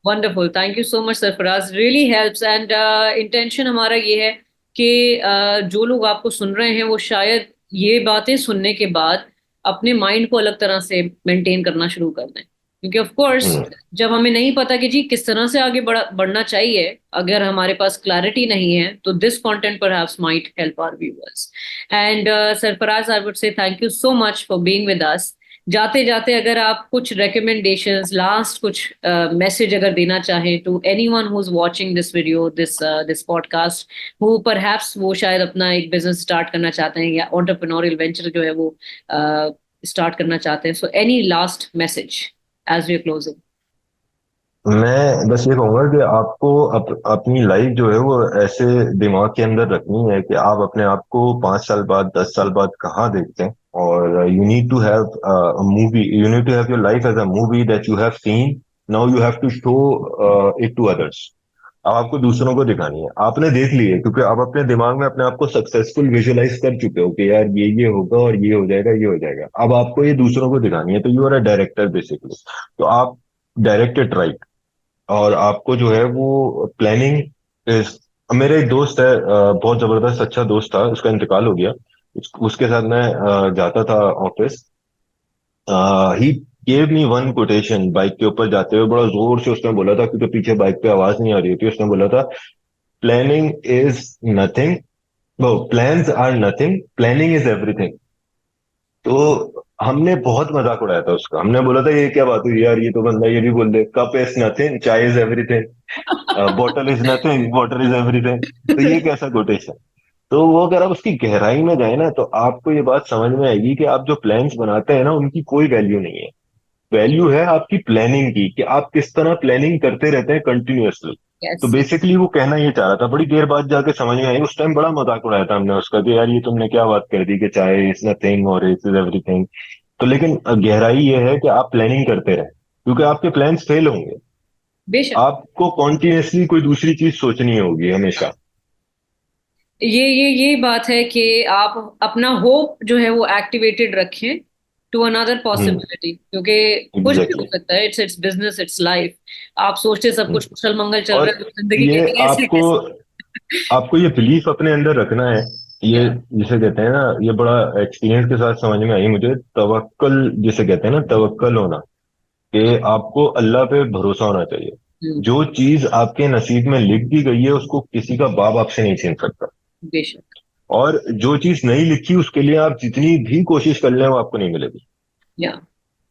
Wonderful, thank you so much Sarfaraz, really helps. And intention हमारा ये है कि जो लोग आपको सुन रहे हैं वो शायद ये बातें सुनने के बाद अपने माइंड को अलग तरह से मेंटेन करना शुरू कर दें, क्योंकि ऑफ कोर्स हम्म, जब हमें नहीं पता कि जी किस तरह से आगे बढ़ना चाहिए, अगर हमारे पास क्लैरिटी नहीं है, तो this content perhaps might help our viewers. And Sarfaraz, I would say thank you so much for being with us. जाते जाते अगर आप कुछ recommendations, लास्ट कुछ मैसेज अगर देना चाहें to anyone who is watching this video, this podcast, who perhaps वो शायद अपना एक बिजनेस स्टार्ट करना चाहते हैं या एंटरप्रेन्योरियल वेंचर जो है वो स्टार्ट करना चाहते हैं, so any last message as we are closing? मैं बस ये कहूंगा कि आपको अपनी लाइफ जो है वो ऐसे दिमाग के अंदर रखनी है कि आप अपने आप को 5 साल बाद, 10 साल बाद कहाँ देखते हैं। और you need to have movie, you need to have your life as a movie that you have seen, now you have to show it to others. अब आपको दूसरों को दिखानी है, आपने देख ली है क्योंकि आप अपने दिमाग में अपने आप को सक्सेसफुल विजुलाइज कर चुके हो कि यार ये होगा और ये हो जाएगा, ये हो जाएगा। अब आपको ये दूसरों को दिखानी है, तो you are a director basically. तो आप डायरेक्ट इट राइट। और आपको जो है वो प्लानिंग इस, मेरा एक दोस्त है, बहुत जबरदस्त अच्छा दोस्त था, उसका इंतकाल हो गया। उसके साथ मैं जाता था office. He gave me one quotation, bike के ऊपर जाते हुए बड़ा जोर से उसने बोला था, क्योंकि पीछे बाइक पे आवाज नहीं आ रही थी। उसने बोला था, प्लानिंग इज नथिंग, वो plans are nothing, planning is everything. तो हमने बहुत मजाक उड़ाया था उसका। हमने बोला था ये क्या बात हुई यार, ये तो बंदा ये भी बोल दे, कप इज नथिंग चाय is everything, bottle is nothing water is everything, तो ये कैसा कोटेशन। तो वो अगर आप उसकी गहराई में जाए ना, तो आपको ये बात समझ में आएगी कि आप जो प्लान्स बनाते हैं ना, उनकी कोई वैल्यू नहीं है। वैल्यू है आपकी प्लानिंग की, कि आप किस तरह प्लानिंग करते रहते हैं कंटिन्यूअसली। तो यस। बेसिकली वो कहना ये चाह रहा था, बड़ी देर बाद जाके समझ में आई। उस टाइम बड़ा मजाक उड़ाया था हमने उसका कि यार ये तुमने क्या बात कर दी कि चाहे इज नथिंग और इज एवरीथिंग। तो लेकिन गहराई ये है कि आप प्लानिंग करते रहे, क्योंकि आपके प्लान्स फेल होंगे। बेशक। आपको कॉन्टिन्यूअसली कोई दूसरी चीज सोचनी होगी हमेशा। ये बात है कि आप अपना होप जो है वो एक्टिवेटेड रखें टू अनदर हम्म। पॉसिबिलिटी, क्योंकि कुछ भी हो एग्जैक्टली। सकता है। It's it's business, it's life. आप सोचते सब कुछ कुशल मंगल चल और रहा है तो जिंदगी ये कहती है ऐसे आपको कैसे। आपको ये बिलीफ अपने अंदर रखना है। ये या। जिसे कहते हैं ना, ये बड़ा एक्सपीरियंस के साथ समझ में आई मुझे, तवक्कल जिसे कहते हैं ना, तवक्कल होना, कि आपको अल्लाह पे भरोसा होना चाहिए। जो चीज आपके नसीब में लिख दी गई है उसको किसी का बाप आपसे नहीं छीन सकता। बेशक। और जो चीज नहीं लिखी उसके लिए आप जितनी भी कोशिश कर लें वो आपको नहीं मिलेगी। या।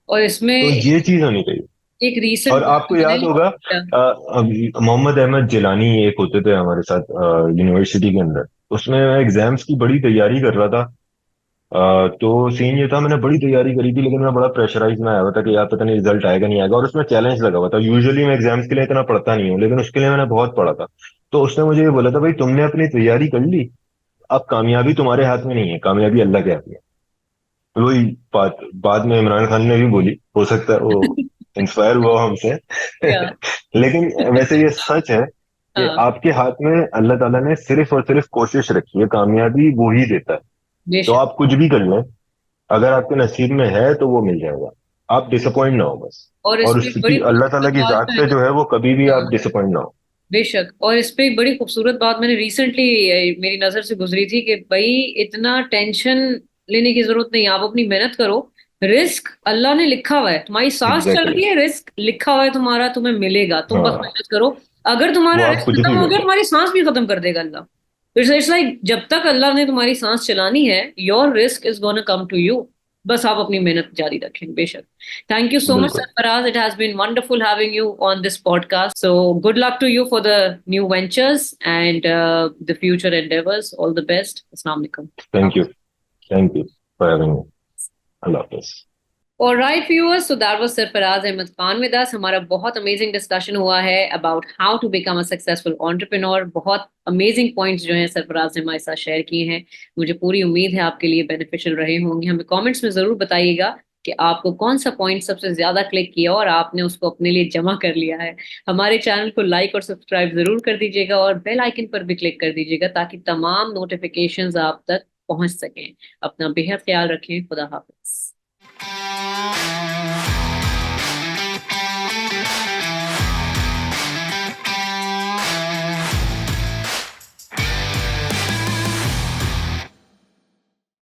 और तो इसमें ये चीज होनी चाहिए। एक रीसेंट और बात आपको याद मैंने। होगा, या। अभी मोहम्मद अहमद जिलानी एक होते थे हमारे साथ यूनिवर्सिटी के अंदर। उसमें मैं एग्जाम्स की बड़ी तैयारी कर रहा था। तो सीन ये था, मैंने बड़ी तैयारी करी थी, लेकिन मैं बड़ा प्रेशराइज में आया हुआ था कि यार पता नहीं रिजल्ट आएगा नहीं आएगा, और उसमें चैलेंज लगा हुआ था। यूजुअली मैं एग्जाम्स के लिए इतना पढ़ता नहीं हूँ, लेकिन उसके लिए मैंने बहुत पढ़ा था। तो उसने मुझे ये बोला था, भाई तुमने अपनी तैयारी कर ली, अब कामयाबी तुम्हारे हाथ में नहीं है, कामयाबी अल्लाह के हाथ में है। तो वही बात बाद में इमरान खान ने भी बोली, हो सकता है वो इंस्पायर हुआ हमसे। या। लेकिन वैसे ये सच है कि हाँ। आपके हाथ में अल्लाह ताला ने सिर्फ और सिर्फ कोशिश रखी है, कामयाबी वो ही देता है। तो बेशक। आप कुछ भी कर लें, अगर आपके नसीब में है तो वो मिल जाएगा। आप डिसअपॉइंट ना हो बस। और इस और पे उसकी बड़ी अल्लाह ताला खूबसूरत की बात जात है। से जो है वो कभी भी आप हाँ। डिसअपॉइंट ना हो। बेशक। और इस पे एक बड़ी खूबसूरत बात मैंने रिसेंटली मेरी नजर से गुजरी थी कि भाई इतना टेंशन लेने की जरूरत नहीं, आप अपनी मेहनत करो। रिस्क अल्लाह ने लिखा हुआ है, तुम्हारी सांस चल एग्जैक्टली रही exactly. है, रिस्क लिखा हुआ है तुम्हारा, तुम्हें मिलेगा, तुम बस हाँ, मेहनत करो। अगर वो तुम्हारा आप रिस्क कुछ खत्म भी हो कर गया, लो। तुम्हारी सांस भी खत्म कर देगा अल्लाह। इट्स लाइक जब तक अल्लाह ने तुम्हारी सांस चलानी है, your risk is gonna come to you. बस आप अपनी मेहनत जारी रखें। बेशक। Thank you so much, बिल्कुल। Sarfaraz. It has been wonderful having you on this podcast. So, good luck to you for the new ventures and the future endeavors. All the best. Assalamu alaikum. Thank you. Thank you for having me. Allah Hafiz. All right, viewers. So that was Sarfaraz Ahmed Khan with us. हमारा बहुत amazing discussion हुआ है about how to become a successful entrepreneur. बहुत amazing points जो हैं सरफराज ने हमारे साथ शेयर किए हैं। मुझे पूरी उम्मीद है आपके लिए beneficial रहे होंगे। हमें comments में जरूर बताइएगा कि आपको कौन सा पॉइंट सबसे ज्यादा क्लिक किया और आपने उसको अपने लिए जमा कर लिया है। हमारे चैनल को लाइक और सब्सक्राइब जरूर कर दीजिएगा और बेल आइकन पर भी क्लिक कर दीजिएगा ताकि तमाम नोटिफिकेशंस आप तक पहुंच सकें। अपना बेहद ख्याल रखें। खुदा हाफिज।